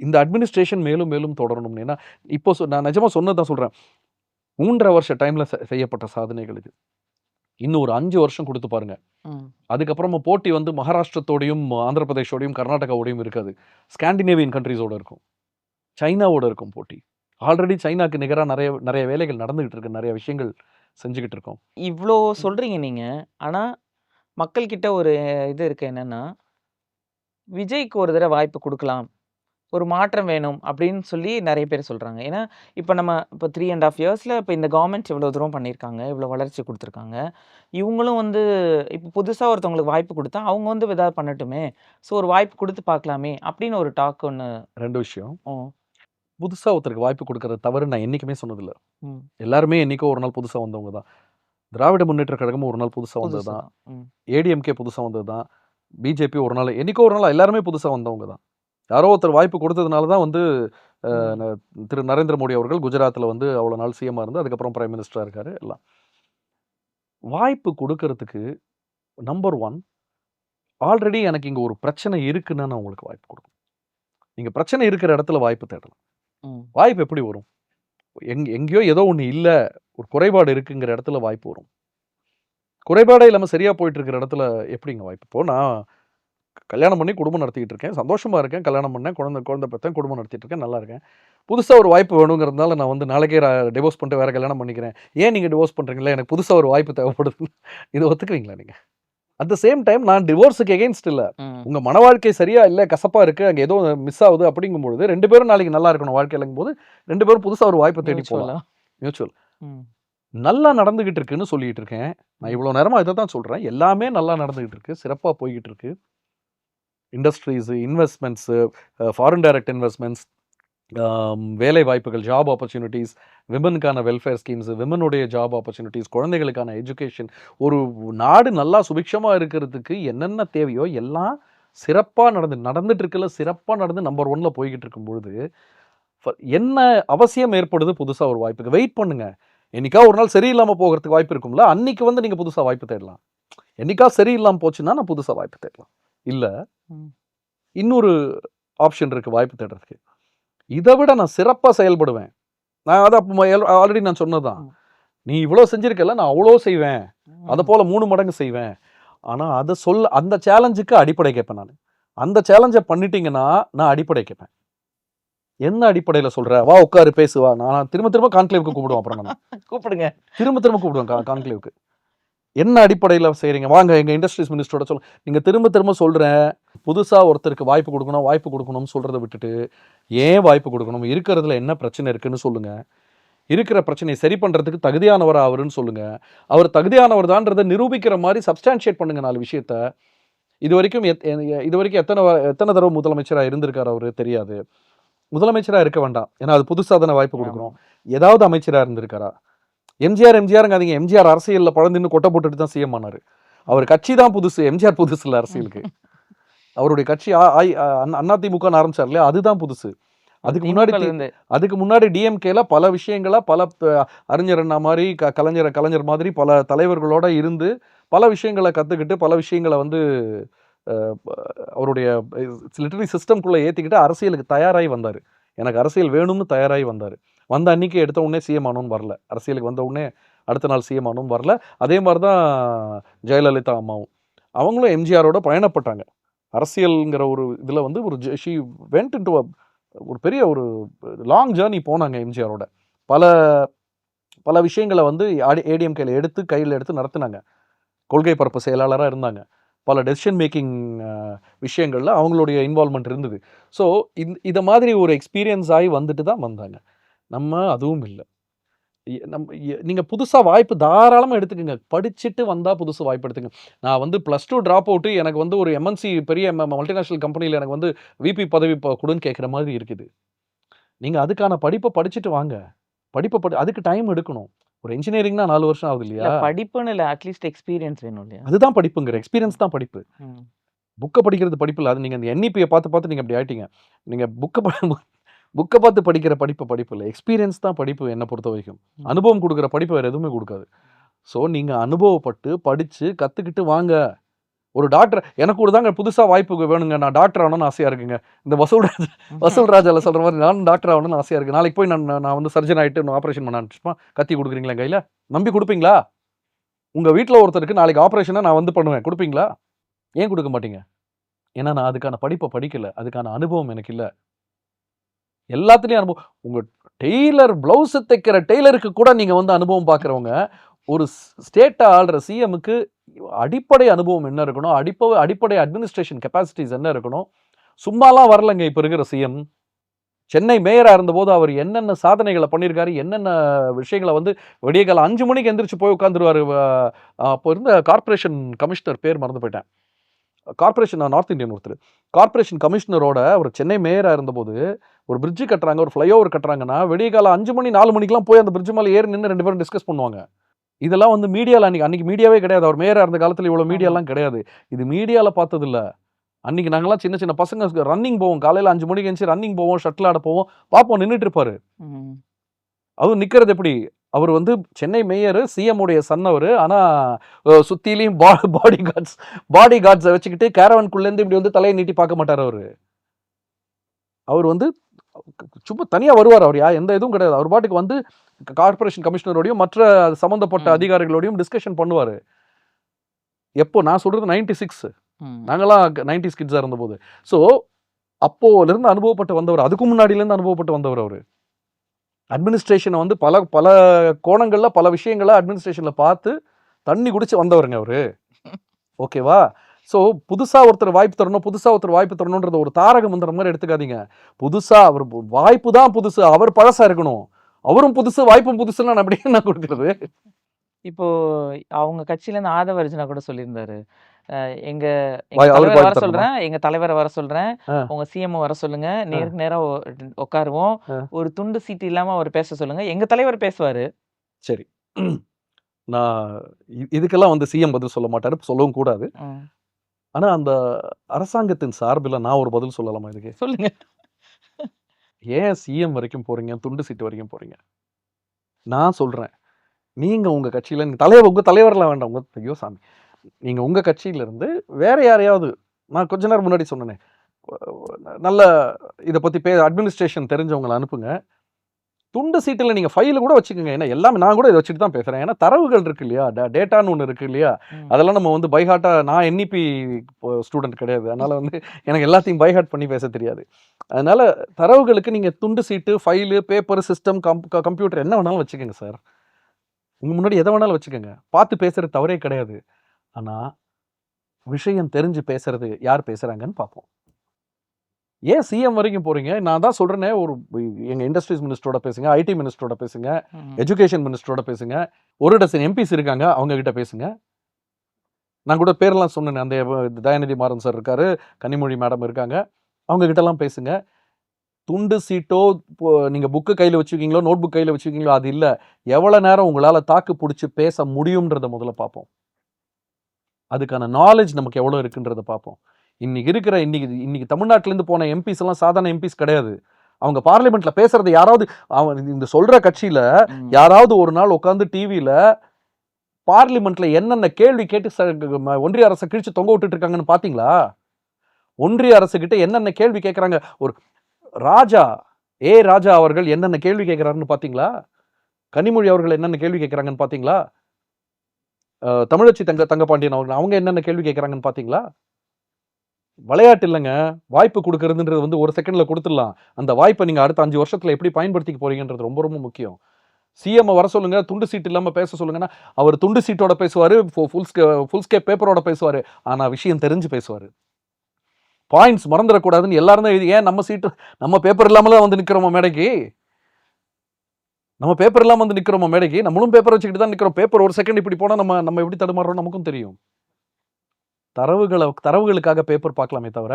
இந்த அட்மினிஸ்ட்ரேஷன் மேலும் மேலும் தொடரணும். ஏன்னா இப்போ நான் நிஜமாக சொன்னதான் சொல்கிறேன், 3.5 வருஷ டைமில் செய்யப்பட்ட சாதனைகள் இது. இன்னும் ஒரு 5 வருஷம் கொடுத்து பாருங்க, அதுக்கப்புறமா போட்டி வந்து மகாராஷ்டிரத்தோடையும் ஆந்திர பிரதேஷோடையும் கர்நாடகாவோடையும் இருக்காது, ஸ்காண்டினேவியன் கண்ட்ரீஸோட இருக்கும், சைனாவோட இருக்கும் போட்டி. ஆல்ரெடி சைனாக்கு நிகராக நிறைய வேலைகள் நடந்துகிட்டு இருக்கு, நிறைய விஷயங்கள் செஞ்சுக்கிட்டு இருக்கோம். இவ்வளோ சொல்கிறீங்க நீங்கள், ஆனால் மக்கள்கிட்ட ஒரு இது இருக்குது, என்னென்னா விஜய்க்கு ஒரு தடவை வாய்ப்பு கொடுக்கலாம், ஒரு மாற்றம் வேணும் அப்படின்னு சொல்லி நிறைய பேர் சொல்கிறாங்க. ஏன்னா இப்போ 3.5 இயர்ஸில் இப்போ இந்த கவர்மெண்ட் இவ்வளோ தூரம் பண்ணியிருக்காங்க, இவ்வளோ வளர்ச்சி கொடுத்துருக்காங்க. இவங்களும் வந்து இப்போ புதுசாக ஒருத்தவங்களுக்கு வாய்ப்பு கொடுத்தா அவங்க வந்து ஏதாவது பண்ணட்டுமே, ஸோ ஒரு வாய்ப்பு கொடுத்து பார்க்கலாமே அப்படின்னு ஒரு டாக் ஒன்று. 2 விஷயம். புதுசாக ஒருத்தருக்கு வாய்ப்பு கொடுக்கறது தவறு நான் என்றைக்குமே சொன்னதில்லை. எல்லாருமே என்றைக்கோ ஒரு நாள் புதுசாக வந்தவங்க தான். திராவிட முன்னேற்ற கழகமும் ஒரு நாள் புதுசாக வந்தது தான், ஏடிஎம்கே புதுசாக வந்தது தான், பிஜேபி ஒரு நாள், என்றைக்கோ ஒரு நாள் எல்லாருமே புதுசாக வந்தவங்க தான். யாரோ ஒருத்தர் வாய்ப்பு கொடுத்ததுனால தான் வந்து திரு நரேந்திர மோடி அவர்கள் குஜராத்தில் வந்து அவ்வளோ நாள் சிஎம்மாக இருந்து அதுக்கப்புறம் பிரைம் மினிஸ்டராக இருக்காரு. எல்லாம் வாய்ப்பு கொடுக்கறதுக்கு நம்பர் 1, ஆல்ரெடி எனக்கு இங்கே ஒரு பிரச்சனை இருக்குன்னா நான் உங்களுக்கு வாய்ப்பு கொடுக்கணும். நீங்கள் பிரச்சனை இருக்கிற இடத்துல வாய்ப்பு தேடலாம். வாய்ப்பு எப்படி வரும்? எங்கேயோ ஏதோ ஒன்று இல்லை, ஒரு குறைபாடு இருக்குங்கிற இடத்துல வாய்ப்பு வரும். குறைபாடே இல்லாம சரியா போயிட்டு இருக்கிற இடத்துல எப்படிங்க வாய்ப்பு? இப்போ நான் கல்யாணம் பண்ணி குடும்பம் நடத்திக்கிட்டு இருக்கேன். சந்தோஷமா இருக்கேன். கல்யாணம் பண்ணேன். குழந்தை பெத்தேன். குடும்பம் நடத்திட்டு இருக்கேன். நல்லா இருக்கேன். புதுசா ஒரு வாய்ப்பு வேணுங்கிறதுனால நான் வந்து நாளைக்கே டிவோர்ஸ் பண்ணிட்டு வேற கல்யாணம் பண்ணிக்கிறேன். ஏன் நீங்க டிவோர்ஸ் பண்றீங்களா? எனக்கு புதுசா ஒரு வாய்ப்பு தேவைப்படுது. இத ஒத்துக்குவீங்களா நீங்க? அட் த சேம் டைம் நான் டிவோர்ஸுக்கு எகெயின்ஸ்ட் இல்ல. உங்க மன வாழ்க்கை சரியா இல்ல, கசப்பா இருக்கு, அங்க ஏதோ மிஸ் ஆகுது அப்படிங்கும்பொழுது 2 பேரும் நாளைக்கு நல்லா இருக்கணும் வாழ்க்கையிலங்கும்போது 2 பேரும் புதுசா ஒரு வாய்ப்பை தேடி போலாம். மியூச்சுவல். நல்லா நடந்துகிட்டு இருக்குன்னு சொல்லிட்டு இருக்கேன். நான் இவ்வளவு நேரமா இதை தான் சொல்றேன். எல்லாமே நல்லா நடந்துகிட்டு இருக்கு, சிறப்பா போய்கிட்டு இருக்கு. Industries, investments, foreign direct investments, வேலை வாய்ப்புகள், ஜாப் ஆப்பர்ச்சுனிட்டிஸ், விமனுக்கான வெல்ஃபேர் ஸ்கீம்ஸ், விமனுடைய ஜாப் ஆப்பர்ச்சுனிட்டிஸ், குழந்தைகளுக்கான எஜுகேஷன், ஒரு நாடு நல்லா சுபிக்ஷமா இருக்கிறதுக்கு என்னென்ன தேவையோ எல்லாம் சிறப்பாக நடந்துட்டு இருக்குல்ல, சிறப்பாக நடந்து நம்பர் 1ல போய்கிட்டு இருக்கும் பொழுது என்ன அவசியம் ஏற்படுது? புதுசாக ஒரு வாய்ப்புக்கு வெயிட் பண்ணுங்க. என்னைக்கா ஒரு நாள் சரியில்லாமல் போகிறதுக்கு வாய்ப்பு இருக்கும்ல, அன்னைக்கு வந்து நீங்கள் புதுசாக வாய்ப்பு தேடலாம். என்னைக்கா சரியில்லாமல் போச்சுன்னா நான் புதுசாக வாய்ப்பு தேடலாம். இல்லை இன்னொரு ஆப்ஷன் இருக்கு வாய்ப்பு தேடுறதுக்கு. இதை விட நான் சிறப்பாக செயல்படுவேன். நான் அதை ஆல்ரெடி நான் சொன்னதான். நீ இவ்வளோ செஞ்சிருக்கல, நான் அவ்வளோ செய்வேன், அதை போல 3 மடங்கு செய்வேன். ஆனால் அதை அந்த சேலஞ்சுக்கு அடிப்படை கேட்பேன். நான் அந்த சேலஞ்சை பண்ணிட்டீங்கன்னா நான் அடிப்படை கேட்பேன். என்ன அடிப்படையில் சொல்ற? வா உட்காரு பேசுவா. நான் திரும்ப திரும்ப கான்க்ளேவுக்கு கூப்பிடுவேன். அப்புறம் நான் கூப்பிடுங்க, திரும்ப திரும்ப கூப்பிடுவேன் கான்க்ளேவுக்கு. என்ன அடிப்படையில் செய்கிறீங்க? வாங்க எங்கள் இண்டஸ்ட்ரீஸ் மினிஸ்டரோட சொல்ல. நீங்கள் திரும்ப திரும்ப சொல்கிறேன், புதுசாக ஒருத்தருக்கு வாய்ப்பு கொடுக்கணும்னு சொல்கிறத விட்டுட்டு ஏன் வாய்ப்பு கொடுக்கணும், இருக்கிறதுல என்ன பிரச்சனை இருக்குன்னு சொல்லுங்கள். இருக்கிற பிரச்சனையை சரி பண்ணுறதுக்கு தகுதியானவர் அவருன்னு சொல்லுங்கள். அவர் தகுதியானவர் தான்றதை நிரூபிக்கிற மாதிரி சப்ஸ்டான்ஷியேட் பண்ணுங்க 4 விஷயத்த. இது வரைக்கும் எத்தனை தடவை முதலமைச்சராக இருந்திருக்காரு அவரு தெரியாது. முதலமைச்சராக இருக்க வேண்டாம், ஏன்னா அது புதுசாக தானே வாய்ப்பு கொடுக்கணும். ஏதாவது அமைச்சராக இருந்திருக்காரா? எம்ஜிஆருங்காதீங்க, எம்ஜிஆர் அரசியலில் பழந்துன்னு கொட்டை போட்டுட்டு தான் சிஎம் ஆனார். அவர் கட்சி தான் புதுசு, எம்ஜிஆர் புதுசு இல்லை அரசியலுக்கு. அவருடைய கட்சி அதிமுகன்னு ஆரம்பிச்சார் இல்லையா, அதுதான் புதுசு. அதுக்கு முன்னாடி டிஎம்கேல பல விஷயங்கள, பல அறிஞர் அண்ணா மாதிரி, கலைஞர் மாதிரி பல தலைவர்களோட இருந்து பல விஷயங்களை கற்றுக்கிட்டு, பல விஷயங்களை வந்து அவருடைய லிட்டரரி சிஸ்டம்குள்ளே ஏற்றிக்கிட்டு அரசியலுக்கு தயாராகி வந்தார். எனக்கு அரசியல் வேணும்னு தயாராகி வந்தார். வந்த அன்னைக்கு எடுத்த உடனே சிஎம் ஆனோன்னு வரல, அரசியலுக்கு வந்த உடனே அடுத்த நாள் சிஎம் ஆனோன்னு வரல. அதே மாதிரி தான் ஜெயலலிதா அம்மாவும், அவங்களும் எம்ஜிஆரோட பயணப்பட்டாங்க. அரசியலுங்கிற ஒரு இதில் வந்து ஷி வெண்ட் இன்டு ஒரு பெரிய ஒரு லாங் ஜேர்னி போனாங்க எம்ஜிஆரோட. பல விஷயங்களை வந்து ஏடிஎம்கேல கையில் எடுத்து நடத்தினாங்க. கொள்கை பரப்பு செயலாளராக இருந்தாங்க. பல டெசிஷன் மேக்கிங் விஷயங்களில் அவங்களுடைய இன்வால்மெண்ட் இருந்தது. ஸோ இதை மாதிரி ஒரு எக்ஸ்பீரியன்ஸ் ஆகி வந்துட்டு தான் வந்தாங்க. நம்ம அதுவும் இல்லை. நீங்கள் புதுசாக வாய்ப்பு தாராளமாக எடுத்துக்கோங்க. படிச்சுட்டு வந்தால் புதுசு வாய்ப்பு எடுத்துங்க. நான் வந்து +2 ட்ராப் அவுட்டு, எனக்கு வந்து ஒரு எம்என்சி பெரிய மல்டிநேஷனல் கம்பெனியில் எனக்கு வந்து விபி பதவி கொடுன்னு கேட்குற மாதிரி இருக்குது. நீங்கள் அதுக்கான படிப்பை படிச்சுட்டு வாங்க. அதுக்கு டைம் எடுக்கணும். ஒரு இன்ஜினியரிங்னா 4 வருஷம் ஆகுது இல்லையா? படிப்புன்னு இல்லை, அட்லீஸ்ட் எக்ஸ்பீரியன்ஸ் வேணும் இல்லையா? அதுதான் படிப்புங்கிற, எக்ஸ்பீரியன்ஸ் தான் படிப்பு. புக்கை படிக்கிறது படிப்பு இல்லை. அது நீங்கள் அந்த என்இபியை பார்த்து நீங்கள் அப்படி ஆயிட்டீங்க. நீங்கள் புக்கை பார்த்து படிக்கிற படிப்பு இல்லை, எக்ஸ்பீரியன்ஸ் தான் படிப்பு. என்னை பொறுத்த வரைக்கும் அனுபவம் கொடுக்குற படிப்பு வேறு எதுவுமே கொடுக்காது. ஸோ நீங்கள் அனுபவப்பட்டு படித்து கற்றுக்கிட்டு வாங்க. ஒரு டாக்டர், எனக்கு ஒரு தாங்க புதுசாக வாய்ப்பு வேணுங்க, நான் டாக்டர் ஆகணும்னு ஆசையாக இருக்குங்க. இந்த வசூல் ராஜாவில் சொல்கிற மாதிரி நானும் டாக்டர் ஆகணும்னு ஆசையாக இருக்குது. நாளைக்கு போய் நான் வந்து சர்ஜன் ஆகிட்டு ஆப்ரேஷன் பண்ண ஆரம்பிச்சுப்பா. கத்தி கொடுக்குறீங்களா கையில்? நம்பி கொடுப்பீங்களா? உங்கள் வீட்டில் ஒருத்தருக்கு நாளைக்கு ஆப்ரேஷனை நான் வந்து பண்ணுவேன், கொடுப்பீங்களா? ஏன் கொடுக்க மாட்டீங்க? ஏன்னா நான் அதுக்கான படிப்பை படிக்கலை, அதுக்கான அனுபவம் எனக்கு இல்லை. எல்லாத்துலேயும் அனுபவம். உங்கள் டெய்லர் ப்ளவுஸு தைக்கிற டெய்லருக்கு கூட நீங்கள் வந்து அனுபவம் பார்க்குறவங்க, ஒரு ஸ்டேட்டை ஆள்ற சிஎம்முக்கு அடிப்படை அனுபவம் என்ன இருக்கணும், அடிப்படை அட்மினிஸ்ட்ரேஷன் கெப்பாசிட்டிஸ் என்ன இருக்கணும். சும்மாலாம் வரலைங்க இப்போ இருக்கிற சிஎம். சென்னை மேயராக இருந்தபோது அவர் என்னென்ன சாதனைகளை பண்ணியிருக்காரு, என்னென்ன விஷயங்களை வந்து விடிய காலம் 5 மணிக்கு எந்திரிச்சு போய் உட்காந்துருவார். அப்போ இருந்த கார்பரேஷன் கமிஷனர் பேர் மறந்து போயிட்டேன். கார்பரேஷன் நார்த் இந்தியன் ஒருத்தர் கார்பரேஷன் கமிஷனரோட ஒரு சென்னை மேயராக இருந்தபோது ஒரு பிரிட்ஜு கட்டுறாங்க, ஒரு ஃப்ளைஓவர் கட்டுறாங்கன்னா விடிய காலம் 5 மணி 4 மணிக்கெலாம் போய் அந்த பிரிட்ஜ் மேலே ஏறி நின்று 2 பேரும் டிஸ்கஸ் பண்ணுவாங்க. இதெல்லாம் வந்து மீடியாவில் அன்றைக்கி மீடியாவே கிடையாது. அவர் மேயராக இருந்த காலத்தில் இவ்வளோ மீடியாலாம் கிடையாது. இது மீடியாவில் பார்த்ததில்ல. அன்றைக்கி நாங்கள்லாம் சின்ன பசங்க ரன்னிங் போவோம், காலையில் 5 மணிக்கு எழுந்துச்சு ரன்னிங் போவோம், ஷட்டில் ஆட போவோம், பார்ப்போம், நின்றுட்டு இருப்பார். அதுவும் நிற்கிறது எப்படி? அவர் வந்து சென்னை மேயர், சிஎம் உடைய சன் அவர். ஆனால் சுற்றிலையும் பாடி கார்ட்ஸை வச்சுக்கிட்டு கேரவனுக்குள்ளேருந்து இப்படி வந்து தலையை நீட்டி பார்க்க மாட்டார். அவர் வந்து சும்மா தனியாக வருவார். அவர் எந்த இதுவும் கிடையாது. அவர் பாட்டுக்கு வந்து கார்பரேஷன் கமிஷனரோடையும் மற்ற சம்மந்தப்பட்ட அதிகாரிகளோடையும் டிஸ்கஷன் பண்ணுவார். எப்போ நான் சொல்றது 96, ம். நாங்களாம் 90s கிட்ஸா இருந்தபோது. ஸோ அப்போல இருந்து அனுபவப்பட்டு வந்தவர், அதுக்கு முன்னாடில இருந்து அனுபவப்பட்டு வந்தவர் அவரு. அட்மினிஸ்ட்ரேஷனை வந்து பல பல கோணங்கள்ல பல விஷயங்களை அட்மினிஸ்ட்ரேஷன்ல பார்த்து தண்ணி குடிச்சு வந்தவருங்க அவரு. ஓகேவா? ஸோ புதுசா ஒருத்தர் வாய்ப்பு தரணும், புதுசா ஒருத்தர் வாய்ப்பு தரணும்ன்றத ஒரு தாரக மந்திரம் மாதிரி எடுத்துக்காதீங்க. புதுசா அவர் வாய்ப்பு தான் புதுசு, அவர் பழசா இருக்கணும். அவரும் புதுசு, வாய்ப்பும் புதுசுன்னு நான் அப்படியே நான் கொடுக்கிறது. இப்போ அவங்க கட்சியிலேருந்து ஆதவ அர்ஜுனா கூட சொல்லியிருந்தாரு. எங்க அவருக்கு தலைவரை வாய்ப்பு வர தரணுமா? சொல்றேன், எங்க தலைவரை வர சொல்றேன், ஆ, உங்க சிஎம் வர சொல்லுங்க, ஆ, நேருக்கு நேரா உட்காருவோம், ஆ. ஒரு துண்டு சீட்டு இல்லாம அவர் பேச சொல்லுங்க. எங்க தலைவர் பேசுவாரு. சரி. நான் இதுக்கெல்லாம் வந்து சிஎம் பதில் சொல்ல மாட்டாரு, சொல்லவும் கூடாது. ம். ஆனா அந்த அரசாங்கத்தின் சார்பில் நான் ஒரு பதில் சொல்லலாமா இதுக்கு? சொல்லுங்க. ஏன் சிஎம் வரைக்கும் போறீங்க, துண்டு சீட்டு வரைக்கும் போறீங்க? நான் சொல்றேன், நீங்க உங்க கட்சியில உங்க தலைவர்லாம் வேண்டாம், உங்க ஐயோ சாமி, நீங்க உங்க கட்சியில இருந்து வேற யாரையாவது, நான் கொஞ்ச நேரம் முன்னாடி சொன்னேனே, நல்ல இதை பத்தி அட்மினிஸ்ட்ரேஷன் தெரிஞ்சவங்களை அனுப்புங்க. துண்டு சீட்டில் நீங்கள் ஃபைல கூட வச்சுக்கோங்க. ஏன்னா எல்லாமே நான் கூட இதை வச்சுட்டு தான் பேசுகிறேன். ஏன்னா தரவுகள் இருக்கு இல்லையா, டேட்டான்னு ஒன்று இருக்கு இல்லையா, ம். அதெல்லாம் நம்ம வந்து பைஹார்ட்டாக, நான் என்இபி ஸ்டூடெண்ட் கிடையாது, அதனால வந்து எனக்கு எல்லாத்தையும் பைஹார்ட் பண்ணி பேச தெரியாது. அதனால தரவுகளுக்கு நீங்கள் துண்டு சீட்டு, ஃபைலு, பேப்பர், சிஸ்டம், கம்ப்யூட்டர் என்ன வேணாலும் வச்சுக்கோங்க சார். உங்க முன்னாடி எதை வேணாலும் வச்சுக்கோங்க, பார்த்து பேசுறது தவறே கிடையாது. ஆனால் விஷயம் தெரிஞ்சு பேசுறது யார் பேசுறாங்கன்னு பார்ப்போம். ஏன் சிஎம் வரைக்கும் போறீங்க? நான் தான் சொல்றேனே, ஒரு எங்க இண்டஸ்ட்ரீஸ் மினிஸ்டரோட பேசுங்க, ஐடி மினிஸ்டரோட பேசுங்க, ம். எஜுகேஷன் மினிஸ்டரோட பேசுங்க, ஒரு டசன் எம்பிஸ் இருக்காங்க, அவங்க கிட்ட பேசுங்க. நான் கூட பேரெல்லாம் சொன்னேன், அந்த தயாநிதி மாறன் சார் இருக்காரு, கனிமொழி மேடம் இருக்காங்க, அவங்க கிட்ட எல்லாம் பேசுங்க. துண்டு சீட்டோ, நீங்க புக்கு கையில வச்சுக்கீங்களோ, நோட் புக் கையில வச்சுக்கீங்களோ, அது இல்ல. எவ்வளவு நேரம் உங்களால தாக்கு பிடிச்சி பேச முடியும்ன்றத முதல்ல பார்ப்போம். அதுக்கான நாலேஜ் நமக்கு எவ்வளவு இருக்குன்றத பார்ப்போம். இன்னைக்கு தமிழ்நாட்டில இருந்து போன எம்பிஸ் எல்லாம் சாதாரண எம்பிஸ் கிடையாது. அவங்க பார்லிமெண்ட்ல பேசுறது யாராவது, இந்த சொல்ற கட்சியில ம். யாராவது ஒரு நாள் உட்கார்ந்து டிவியில பார்லிமெண்ட்ல என்னென்ன கேள்வி கேட்டு ஒன்றிய அரசை கிழிச்சு தொங்க விட்டுட்டு இருக்காங்கன்னு பாத்தீங்களா? ஒன்றிய அரசு கிட்ட என்னென்ன கேள்வி கேட்கறாங்க, ஒரு ராஜா அவர்கள் என்னென்ன கேள்வி கேட்கிறாருன்னு பாத்தீங்களா? கனிமொழி அவர்கள் என்னென்ன கேள்வி கேட்கறாங்கன்னு பாத்தீங்களா? தமிழச்சி தங்கபாண்டியன் அவங்க என்னென்ன கேள்வி கேட்கறாங்கன்னு பாத்தீங்களா? விளையாட்டு இல்லைங்க, வாய்ப்பு கொடுக்கறதுன்றது வந்து ஒரு செகண்ட்ல கொடுத்துடலாம். அந்த வாய்ப்பை நீங்க அடுத்த 5 வருஷத்துல எப்படி பயன்படுத்திக்க போறீங்கன்றது ரொம்ப ரொம்ப முக்கியம். சிஎம் வர சொல்லுங்க, துண்டு சீட் இல்லாம பேச சொல்லுங்கன்னா, அவர் துண்டு சீட்டோட பேசுவாரு, ஃபுல் ஸ்கேப் பேப்பரோட பேசுவாரு. ஆனா விஷயம் தெரிஞ்சு பேசுவாரு. பாயிண்ட்ஸ் மறந்துடக்கூடாதுன்னு எல்லாரும் தான் ஏன் நம்ம சீட்டு, நம்ம பேப்பர் இல்லாமலாம் வந்து நிக்கிறோமா மேடைக்கு? நம்ம பேப்பர் இல்லாம வந்து நிக்கிறோமா மேடைக்கு? நம்மளும் பேப்பர் வச்சுக்கிட்டு தான் நிக்கிறோம். பேப்பர் ஒரு செகண்ட் இப்படி போனா நம்ம எப்படி தடுமாறுறோம் நமக்கும் தெரியும். தரவுகளுக்காக பேப்பர் பார்க்கலாமே தவிர,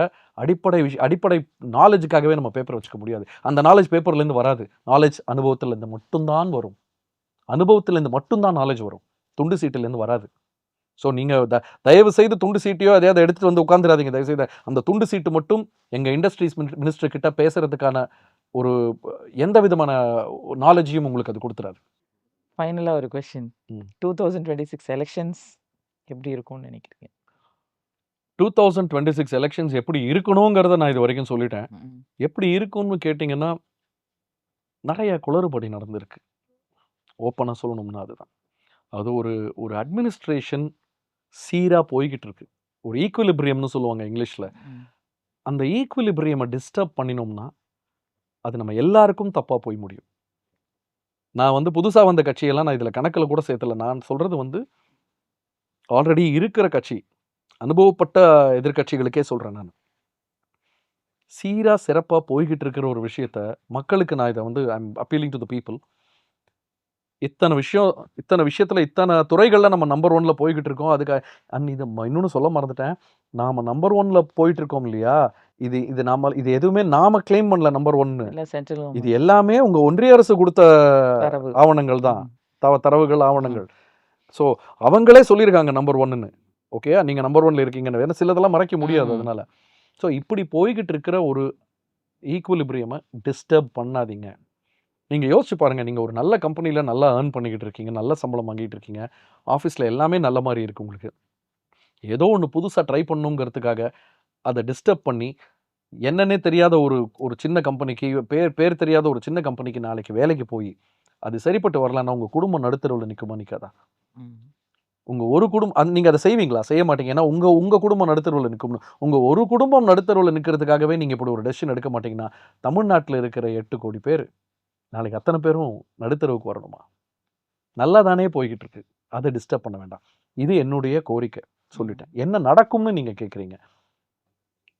அடிப்படை நாலேஜுக்காகவே நம்ம பேப்பர் வச்சுக்க முடியாது. அந்த நாலேஜ் பேப்பர்ல இருந்து வராது. நாலேஜ் அனுபவத்துல இருந்து மட்டும்தான் வரும். அனுபவத்துல இருந்து மட்டும்தான் நாலேஜ் வரும். துண்டு சீட்டுல இருந்து வராது. ஸோ நீங்க தயவு செய்து துண்டு சீட்டையோ எதையாவது எடுத்துட்டு வந்து உட்காந்துடாதீங்க. தயவு செய்து அந்த துண்டு சீட்டு மட்டும் எங்க இண்டஸ்ட்ரீஸ் மினிஸ்டர் கிட்ட பேசுறதுக்கான ஒரு எந்த விதமான நாலேஜையும் உங்களுக்கு அது கொடுத்துறாரு. ஃபைனலா ஒரு கொஸ்டின். ம். 2026 எலெக்ஷன்ஸ் எப்படி இருக்கும்னு நினைக்கிறீங்க? 2026 எலெக்ஷன்ஸ் எப்படி இருக்கணுங்கிறத நான் இது வரைக்கும் சொல்லிட்டேன். ம். எப்படி இருக்கும்னு கேட்டிங்கன்னா, நிறைய குளறுபடி நடந்திருக்கு. ஓப்பனா சொல்லணும்னா அதுதான். அது ஒரு அட்மினிஸ்ட்ரேஷன் சீரா போய்கிட்டு இருக்கு. ஒரு ஈக்குவிலிபிரியம்னு சொல்லுவாங்க இங்கிலீஷ்ல. ம். அந்த ஈக்குவிலிபிரியமை டிஸ்டர்ப் பண்ணினோம்னா, அது நம்ம எல்லாருக்கும் தப்பா போய் முடியும். நான் வந்து புதுசா வந்த கட்சியெல்லாம் நான் இதுல கணக்குல கூட சேர்த்தல. நான் சொல்றது வந்து ஆல்ரெடி இருக்கிற கட்சி, அனுபவப்பட்ட எதிர்க்கட்சிகளுக்கே சொல்றேன் நானு. சீரா சிறப்பா போய்கிட்டு இருக்கிற ஒரு விஷயத்த மக்களுக்கு நான் இதை வந்து I'm appealing to the people. இத்தனை விஷயத்துல இத்தனை துறைகள்ல நம்ம நம்பர் 1ல போய்கிட்டு இருக்கோம். அதுக்கு இது இன்னொன்னு சொல்ல மறந்துட்டேன். நாம நம்பர் 1ல போயிட்டு இருக்கோம் இல்லையா? இது எதுவுமே நாம கிளைம் பண்ணல நம்பர் 1. இல்ல சென்ட்ரல் இது எல்லாமே உங்க ஒன்றிய அரசு கொடுத்த தரவு. ஆவணங்கள் தான். ம். தரவுகள், ஆவணங்கள். ஸோ அவங்களே சொல்லியிருக்காங்க நம்பர் 1ன்னு. ஓகே, நீங்க நம்பர் 1ல இருக்கீங்கன்னு. வேணா சிலதெல்லாம் மறைக்க முடியாது ம். அதனால. ஸோ இப்படி போய்கிட்டு இருக்கிற ஒரு ஈக்குவிலிபிரியமை டிஸ்டர்ப் பண்ணாதீங்க. நீங்க யோசிச்சு பாருங்க, நீங்க ஒரு நல்ல கம்பெனில நல்லா ஏர்ன் பண்ணிக்கிட்டு இருக்கீங்க, நல்ல சம்பளம் வாங்கிட்டு இருக்கீங்க, ஆஃபீஸ்ல எல்லாமே நல்ல மாதிரி இருக்கு உங்களுக்கு. ஏதோ ஒன்று புதுசா ட்ரை பண்ணணுங்கிறதுக்காக அதை டிஸ்டர்ப் பண்ணி, என்னன்னே தெரியாத ஒரு சின்ன கம்பெனிக்கு, பேர் தெரியாத ஒரு சின்ன கம்பெனிக்கு நாளைக்கு வேலைக்கு போய் அது சரிப்பட்டு வரலன்னா உங்க குடும்பம் நடுத்தருவில் நிற்குமா, நிற்காதா? ம். உங்க ஒரு குடும்பம் நீங்க அதை செய்வீங்களா? செய்ய மாட்டீங்க. ஏன்னா உங்க குடும்பம் நடுத்தருவுல நிக்கும்னு. உங்க ஒரு குடும்பம் நடுத்தருவுல நிக்கிறதுக்காகவே நீங்க இப்படி ஒரு டெசிஷன் எடுக்க மாட்டீங்கன்னா, தமிழ்நாட்டுல இருக்கிற 8,00,00,000 பேரு, நாளைக்கு அத்தனை பேரும் நடுத்தருவுக்கு வரணுமா? நல்லா தானே போய்க்கிட்டு இருக்கு. அதை டிஸ்டர்ப் பண்ண வேண்டாம். இது என்னுடைய கோரிக்கை. சொல்லிட்டேன். என்ன நடக்கும்னு நீங்க கேட்குறீங்க.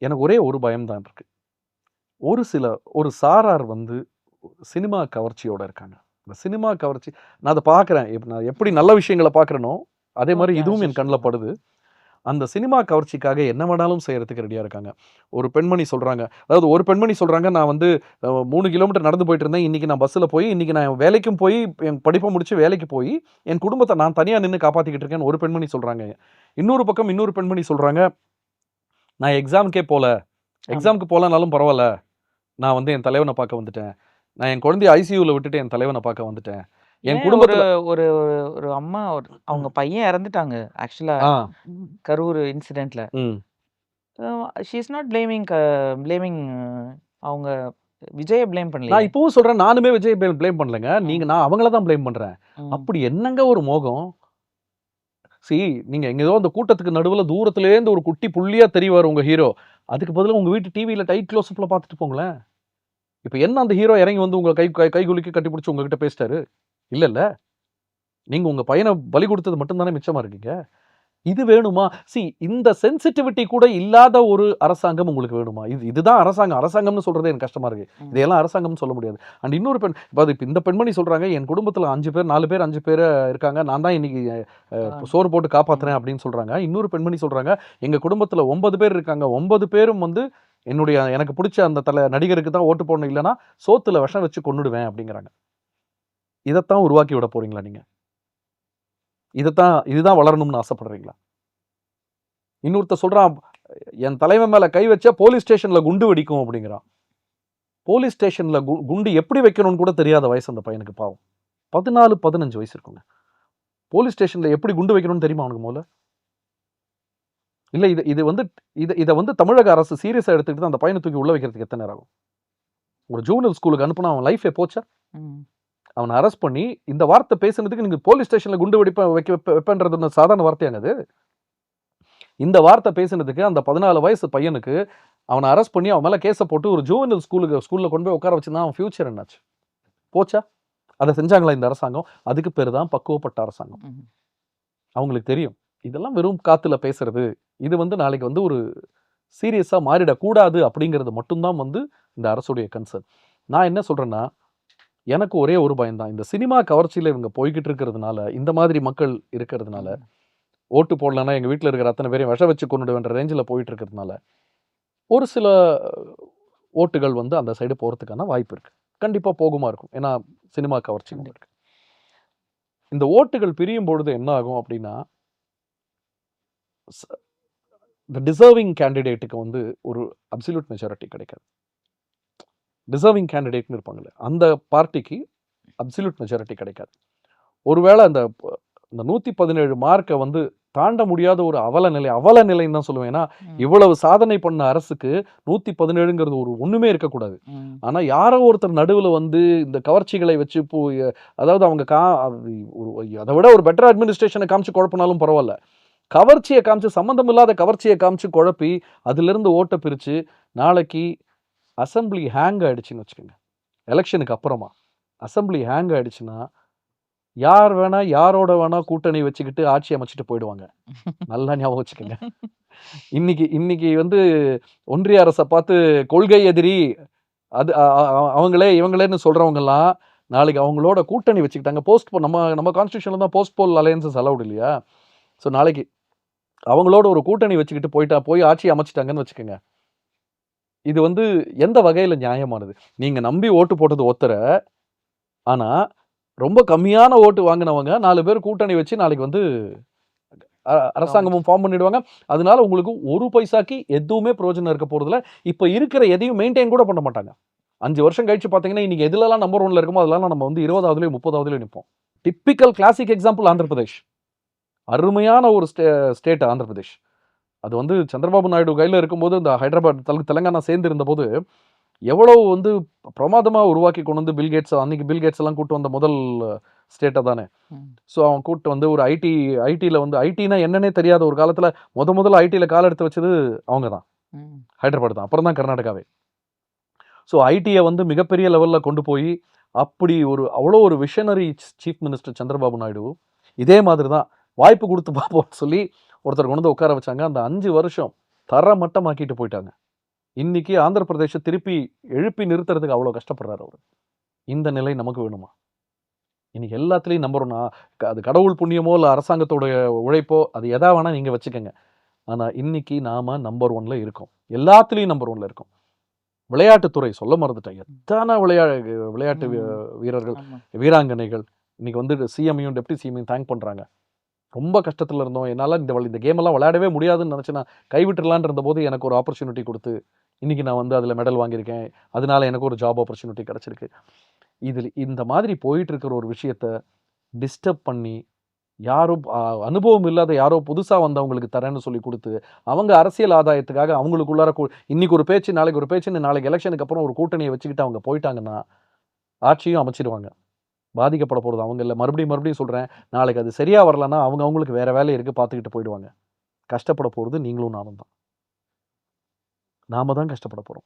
எனக்கு ஒரே ஒரு பயம் தான் இருக்கு. ஒரு சாரார் வந்து சினிமா கவர்ச்சியோட இருக்காங்க. இந்த சினிமா கவர்ச்சி நான் அதை பார்க்குறேன். நான் எப்படி நல்ல விஷயங்களை பார்க்குறேனோ, அதே மாதிரி ஓகே. இதுவும் என் கண்ல படுது. அந்த சினிமா கவர்ச்சிக்காக என்ன வேணாலும் செய்யறதுக்கு ரெடியா இருக்காங்க. ஒரு பெண்மணி சொல்றாங்க, அதாவது ஒரு பெண்மணி சொல்றாங்க, நான் வந்து 3 கிலோமீட்டர் நடந்து போயிட்டு இருந்தேன். இன்னைக்கு நான் பஸ்ஸில போய், இன்னைக்கு நான் வேலைக்கும் போய், என் படிப்பை முடிச்சு வேலைக்கு போய், என் குடும்பத்தை நான் தனியா நின்னு காப்பாத்திக்கிட்டு இருக்கேன்னு ஒரு பெண்மணி சொல்றாங்க. இன்னொரு பக்கம் இன்னொரு பெண்மணி சொல்றாங்க, நான் எக்ஸாமுக்கே போல. ஆமா. எக்ஸாமுக்கு போலனாலும் பரவாயில்ல. நான் வந்து என் தலைவனை பார்க்க வந்துட்டேன். நான் என் குழந்தைய ஐசியூல விட்டுட்டு என் தலைவனை பார்க்க வந்துட்டேன். என் ஏன் ஒரு குடும்பத்துல ஒரு ஒரு அம்மா அவங்க பையன் இறந்துட்டாங்க. ஆக்சுவலா ஆ. கரூர் இன்சிடென்ட்ல. ம். ஷி இஸ் நாட் பிளேமிங் அவங்க விஜய ப்ளேம் நான் பண்ணலையே. இப்பவும் சொல்றேன், நானுமே விஜய் ப்ளேம் பண்ணலங்க. ம். நான் அவங்கள தான் ப்ளேம் பண்றேன். ம். அப்படி என்னங்க ஒரு மோகம்? நீங்க எங்க ஏதோ அந்த கூட்டத்துக்கு நடுவுல தூரத்திலேருந்து ஒரு குட்டி புள்ளியா தெரிவாரு உங்க ஹீரோ. அதுக்கு பதிலா உங்க வீட்டு டிவில டைட் க்ளோஸ்அப்ல பார்த்துட்டு போங்களேன். இப்ப என்ன அந்த ஹீரோ இறங்கி வந்து உங்க கை குலுக்கி கட்டிப்பிடிச்சு உங்ககிட்ட பேசிட்டாரு? இல்லல்ல. நீங்க உங்க பையன பலி கொடுத்தது மட்டும் தானே மிச்சமா இருக்கீங்க. இது வேணுமா? இந்த சென்சிட்டிவிட்டி கூட இல்லாத ஒரு அரசாங்கம் உங்களுக்கு வேணுமா? இதுதான் அரசாங்கம். அரசாங்கம்னு சொல்றதே எனக்கு கஷ்டமா இருக்கு. ம். இதையெல்லாம் அரசாங்கம்னு சொல்ல முடியாது. அண்ட் இன்னொரு பெண், இப்ப இந்த பெண்மணி சொல்றாங்க, என் குடும்பத்துல 5 பேர், 4 பேர், 5 பேர் இருக்காங்க. நான் தான் இன்னைக்கு சோறு போட்டு காப்பாத்துறேன் அப்படின்னு சொல்றாங்க. இன்னொரு பெண்மணி சொல்றாங்க, எங்க குடும்பத்துல 9 பேர் இருக்காங்க. 9 பேரும் வந்து எனக்கு பிடிச்ச அந்த நடிகருக்கு தான் ஓட்டு போடணும், இல்லைன்னா சோத்துல விஷம் வச்சு கொன்னுடுவேன் அப்படிங்கிறாங்க. இதைத்தான் உருவாக்கி விட போறீங்களா நீங்க? இதுதான் வளரணும்னு ஆசைப்படுறீங்களா? இன்னொருத்த சொல்றான், என் தலைவன் மேல கை வச்சா போலீஸ் ஸ்டேஷன்ல குண்டு வெடிக்கும் அப்படிங்கிறான். போலீஸ் ஸ்டேஷன்ல குண்டு எப்படி வைக்கணும்னு கூட தெரியாத வயசு அந்த பையனுக்கு, பாவம். 14, 15 வயசு இருக்குங்க. போலீஸ் ஸ்டேஷன்ல எப்படி குண்டு வைக்கணும்னு தெரியுமா அவனுக்கு முதல்ல? இல்ல இதை வந்து தமிழக அரசு சீரியஸா எடுத்துக்கிட்டு அந்த பையனை தூக்கி உள்ள வைக்கிறதுக்கு எத்தனை நேரம் ஆகும்? ஒரு ஜூனியர் ஸ்கூலுக்கு அனுப்புனா அவன் லைஃபே போச்சா? அவனை அரெஸ்ட் பண்ணி இந்த வார்த்தை பேசுனதுக்கு நீங்க போலீஸ் ஸ்டேஷன்ல குண்டு வைப்பேன்றது சாதாரண வார்த்தையாங்க அது? இந்த வார்த்தை பேசுனதுக்கு அந்த 14 வயசு பையனுக்கு அவனை அரெஸ்ட் பண்ணி அவன் மேல கேஸை போட்டு ஒரு ஜூவனல் ஸ்கூல்ல கொண்டு போய் உட்கார வச்சிருந்தா அவன் ஃபியூச்சர் என்னாச்சு? போச்சா? அதை செஞ்சாங்களா இந்த அரசாங்கம்? அதுக்கு பேர் தான் பக்குவப்பட்ட அரசாங்கம். அவங்களுக்கு தெரியும் இதெல்லாம் வெறும் காத்துல பேசுறது. இது வந்து நாளைக்கு வந்து ஒரு சீரியஸா மாறிடக்கூடாது அப்படிங்கிறது மட்டும்தான் வந்து இந்த அரசுடைய கன்சர்ன். நான் என்ன சொல்றேன்னா, எனக்கு ஒரே ஒரு பயம்தான். இந்த சினிமா கவர்ச்சியில இவங்க போய்கிட்டு இருக்கிறதுனால, இந்த மாதிரி மக்கள் இருக்கிறதுனால, ஓட்டு போடலன்னா எங்க வீட்டில் இருக்கிற அத்தனை பேரையும் விஷ வச்சு கொண்டுடுவேன்ற ரேஞ்சில் போயிட்டு இருக்கிறதுனால, ஒரு சில ஓட்டுகள் வந்து அந்த சைடு போறதுக்கான வாய்ப்பு இருக்கு. கண்டிப்பா போகுமா இருக்கும். ஏன்னா சினிமா கவர்ச்சி இருக்கு. இந்த ஓட்டுகள் பிரியும் பொழுது என்ன ஆகும் அப்படின்னா, இந்த டிசர்விங் கேண்டிடேட்டுக்கு வந்து ஒரு அப்சல்யூட் மெஜாரிட்டி கிடைக்காது. டிசர்விங் கேண்டிடேட்னு இருப்பாங்கல்ல, அந்த பார்ட்டிக்கு அப்சல்யூட் மெஜாரிட்டி கிடைக்காது. ஒருவேளை அந்த 117 மார்க்கை வந்து தாண்ட முடியாத ஒரு அவல நிலைன்னு தான் சொல்லுவேன். ஏன்னா இவ்வளவு சாதனை பண்ண அரசுக்கு 117ங்கிறது ஒரு ஒண்ணுமே இருக்கக்கூடாது. ஆனா யாரோ ஒருத்தர் நடுவுல வந்து இந்த கவர்ச்சிகளை வச்சு அதாவது அவங்க அதை விட ஒரு பெட்டர் அட்மினிஸ்ட்ரேஷனை காமிச்சு குழப்பினாலும் பரவாயில்ல, கவர்ச்சியை காமிச்சு, சம்மந்தம் இல்லாத கவர்ச்சியை காமிச்சு குழப்பி அதுல இருந்து ஓட்டை பிரிச்சு நாளைக்கு அசம்பிளி ஹேங் ஆயிடுச்சுன்னு வச்சுக்கோங்க. எலெக்ஷனுக்கு அப்புறமா அசம்பிளி ஹேங் ஆயிடுச்சுன்னா யார் வேணா யாரோட வேணா கூட்டணி வச்சுக்கிட்டு ஆட்சி அமைச்சிட்டு போயிடுவாங்க. நல்லா ஞாபகம் வச்சுக்கோங்க. இன்னைக்கு வந்து ஒன்றிய அரசை பார்த்து கொள்கை எதிரி அது அவங்களே இவங்களேன்னு சொல்றவங்க எல்லாம் நாளைக்கு அவங்களோட கூட்டணி வச்சுக்கிட்டாங்க. நம்ம கான்ஸ்டியூஷன்ல தான் போஸ்ட் போல் அலையன்சஸ் அலவுட் இல்லையா? ஸோ நாளைக்கு அவங்களோட ஒரு கூட்டணி வச்சுக்கிட்டு போய் ஆட்சி அமைச்சிட்டாங்கன்னு வச்சுக்கோங்க. இது வந்து எந்த வகையில நியாயமானது? நீங்க நம்பி ஓட்டு போட்டது ஒருத்தர, ஆனா ரொம்ப கம்மியான ஓட்டு வாங்கினவங்க 4 பேர் கூட்டணி வச்சு நாளைக்கு வந்து அரசாங்கமும் ஃபார்ம் பண்ணிடுவாங்க. அதனால உங்களுக்கு ஒரு பைசாக்கு எதுவுமே பிரயோஜனம் இருக்க போறதுல. இப்ப இருக்கிற எதையும் மெயின்டைன் கூட பண்ண மாட்டாங்க. 5 வருஷம் கழிச்சு பாத்தீங்கன்னா இன்னைக்கு எதுலலாம் நம்பர் 1ல இருக்குமோ அதெல்லாம் நம்ம வந்து 20வதுலயும் 30வதுலயும் நிற்போம். Typical classic example Andhra Pradesh. அருமையான ஒரு ஸ்டேட் ஆந்திர பிரதேஷ். அது வந்து சந்திரபாபு நாயுடு கையில இருக்கும்போது இந்த ஹைதராபாத் தெலுங்கானா சேர்ந்து இருந்த போது எவ்வளவு வந்து பிரமாதமா உருவாக்கி கொண்டு வந்து பில்கேட்ஸ், அன்னைக்கு பில்கேட்ஸ் எல்லாம் கூட்டு வந்த முதல் ஸ்டேட்டை தானே. ஸோ அவன் கூட்டு வந்து ஒரு ஐடியில் வந்து ஐடினா என்னன்னே தெரியாத ஒரு காலத்தில் முதல்ல ஐடியில் கால் எடுத்து வச்சது அவங்க தான், ஹைதராபாத் தான், அப்புறம் தான் கர்நாடகாவே. ஸோ ஐடியை வந்து மிகப்பெரிய லெவலில் கொண்டு போய் அப்படி அவ்வளோ ஒரு visionary chief minister Chandrababu Naidu. இதே மாதிரி தான் வாய்ப்பு கொடுத்து பார்ப்போம்னு சொல்லி ஒருத்தர் கொண்டு வந்து உட்கார வச்சாங்க. அந்த 5 வருஷம் தரமட்டமாக்கிட்டு போயிட்டாங்க. இன்னைக்கு ஆந்திர பிரதேச திருப்பி எழுப்பி நிறுத்துறதுக்கு அவ்வளோ கஷ்டப்படுறாரு அவர். இந்த நிலை நமக்கு வேணுமா? இன்னைக்கு எல்லாத்துலேயும் நம்பர் ஒன்னா, அது கடவுள் புண்ணியமோ இல்லை அரசாங்கத்தோடைய உழைப்போ, அது எதா வேணா நீங்கள் வச்சுக்கோங்க. ஆனால் இன்னைக்கு நாம நம்பர் 1ல இருக்கோம். எல்லாத்துலேயும் நம்பர் 1ல இருக்கோம். விளையாட்டுத்துறை சொல்ல மறந்துட்டேன். எத்தனை விளையாட்டு வீரர்கள், வீராங்கனைகள் இன்னைக்கு வந்து சிஎம்ஐயும் டெப்டி சிஎம்ஐயும் தேங்க் பண்ணுறாங்க. ரொம்ப கஷ்டத்தில் இருந்தோம், என்னால் இந்த கேமெல்லாம் விளையாடவே முடியாதுன்னு நினச்சி நான் கைவிட்டுலான் இருந்தபோது எனக்கு ஒரு ஆப்பர்ச்சுனிட்டி கொடுத்து இன்னைக்கு நான் வந்து அதில் மெடல் வாங்கியிருக்கேன். அதனால எனக்கு ஒரு ஜாப் ஆப்பர்ச்சுனிட்டி கிடச்சிருக்கு. இதில் இந்த மாதிரி போயிட்டு இருக்கிற ஒரு விஷயத்த டிஸ்டர்ப் பண்ணி யாரோ அனுபவம் இல்லாத யாரோ புதுசாக வந்தவங்களுக்கு தரேன்னு சொல்லி கொடுத்து அவங்க அரசியல் ஆதாயத்துக்காக அவங்களுக்குள்ளார இன்னைக்கு ஒரு பேச்சு நாளைக்கு ஒரு பேச்சுன்னு நாளைக்கு எலெக்ஷனுக்கு அப்புறம் ஒரு கூட்டணியை வச்சுக்கிட்டு அவங்க போயிட்டாங்கன்னா ஆட்சியும் அமைச்சிடுவாங்க. பாதிக்கப்பட போகிறது அவங்க இல்லை. மறுபடியும் சொல்கிறேன், நாளைக்கு அது சரியாக வரலன்னா அவங்களுக்கு வேறு வேலை இருக்குது, பார்த்துக்கிட்டு போயிடுவாங்க. கஷ்டப்பட போகிறது நீங்களும் நாம தான் கஷ்டப்பட போகிறோம்.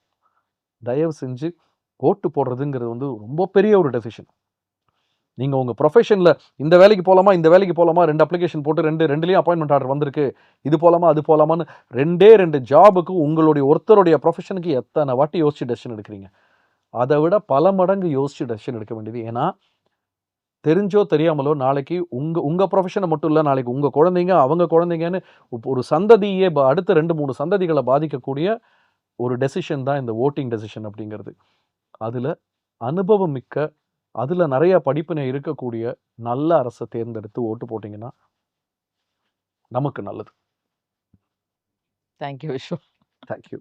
தயவு செஞ்சு ஓட்டு போடுறதுங்கிறது வந்து ரொம்ப பெரிய ஒரு டெசிஷன். நீங்கள் உங்கள் ப்ரொஃபஷனில் இந்த வேலைக்கு போகலாமா 2 அப்ளிகேஷன் போட்டு ரெண்டுலேயும் அப்பாயின்மெண்ட் ஆர்டர் வந்திருக்கு, இது போகலாமா அது போகலாமான்னு 2 ஜாபுக்கு உங்களுடைய ஒருத்தருடைய ப்ரொஃபஷனுக்கு எத்தனை வாட்டி யோசிச்சு டெசிஷன் எடுக்கிறீங்க? அதை விட பல மடங்கு யோசிச்சு டெசிஷன் எடுக்க வேண்டியது. ஏன்னா தெரிஞ்சோ தெரியாமலோ நாளைக்கு உங்கள் ப்ரொஃபஷனை மட்டும் இல்லை, நாளைக்கு உங்கள் குழந்தைங்க அவங்க குழந்தைங்கன்னு ஒரு சந்ததியே அடுத்த 2-3 சந்ததிகளை பாதிக்கக்கூடிய ஒரு டெசிஷன் தான் இந்த ஓட்டிங் டெசிஷன் அப்படிங்கிறது. அதில் அனுபவம் மிக்க, அதில் நிறைய படிப்பினை இருக்கக்கூடிய நல்ல அரசை தேர்ந்தெடுத்து ஓட்டு போட்டிங்கன்னா நமக்கு நல்லது. தேங்க்யூ விஷ்ணு. தேங்க்யூ.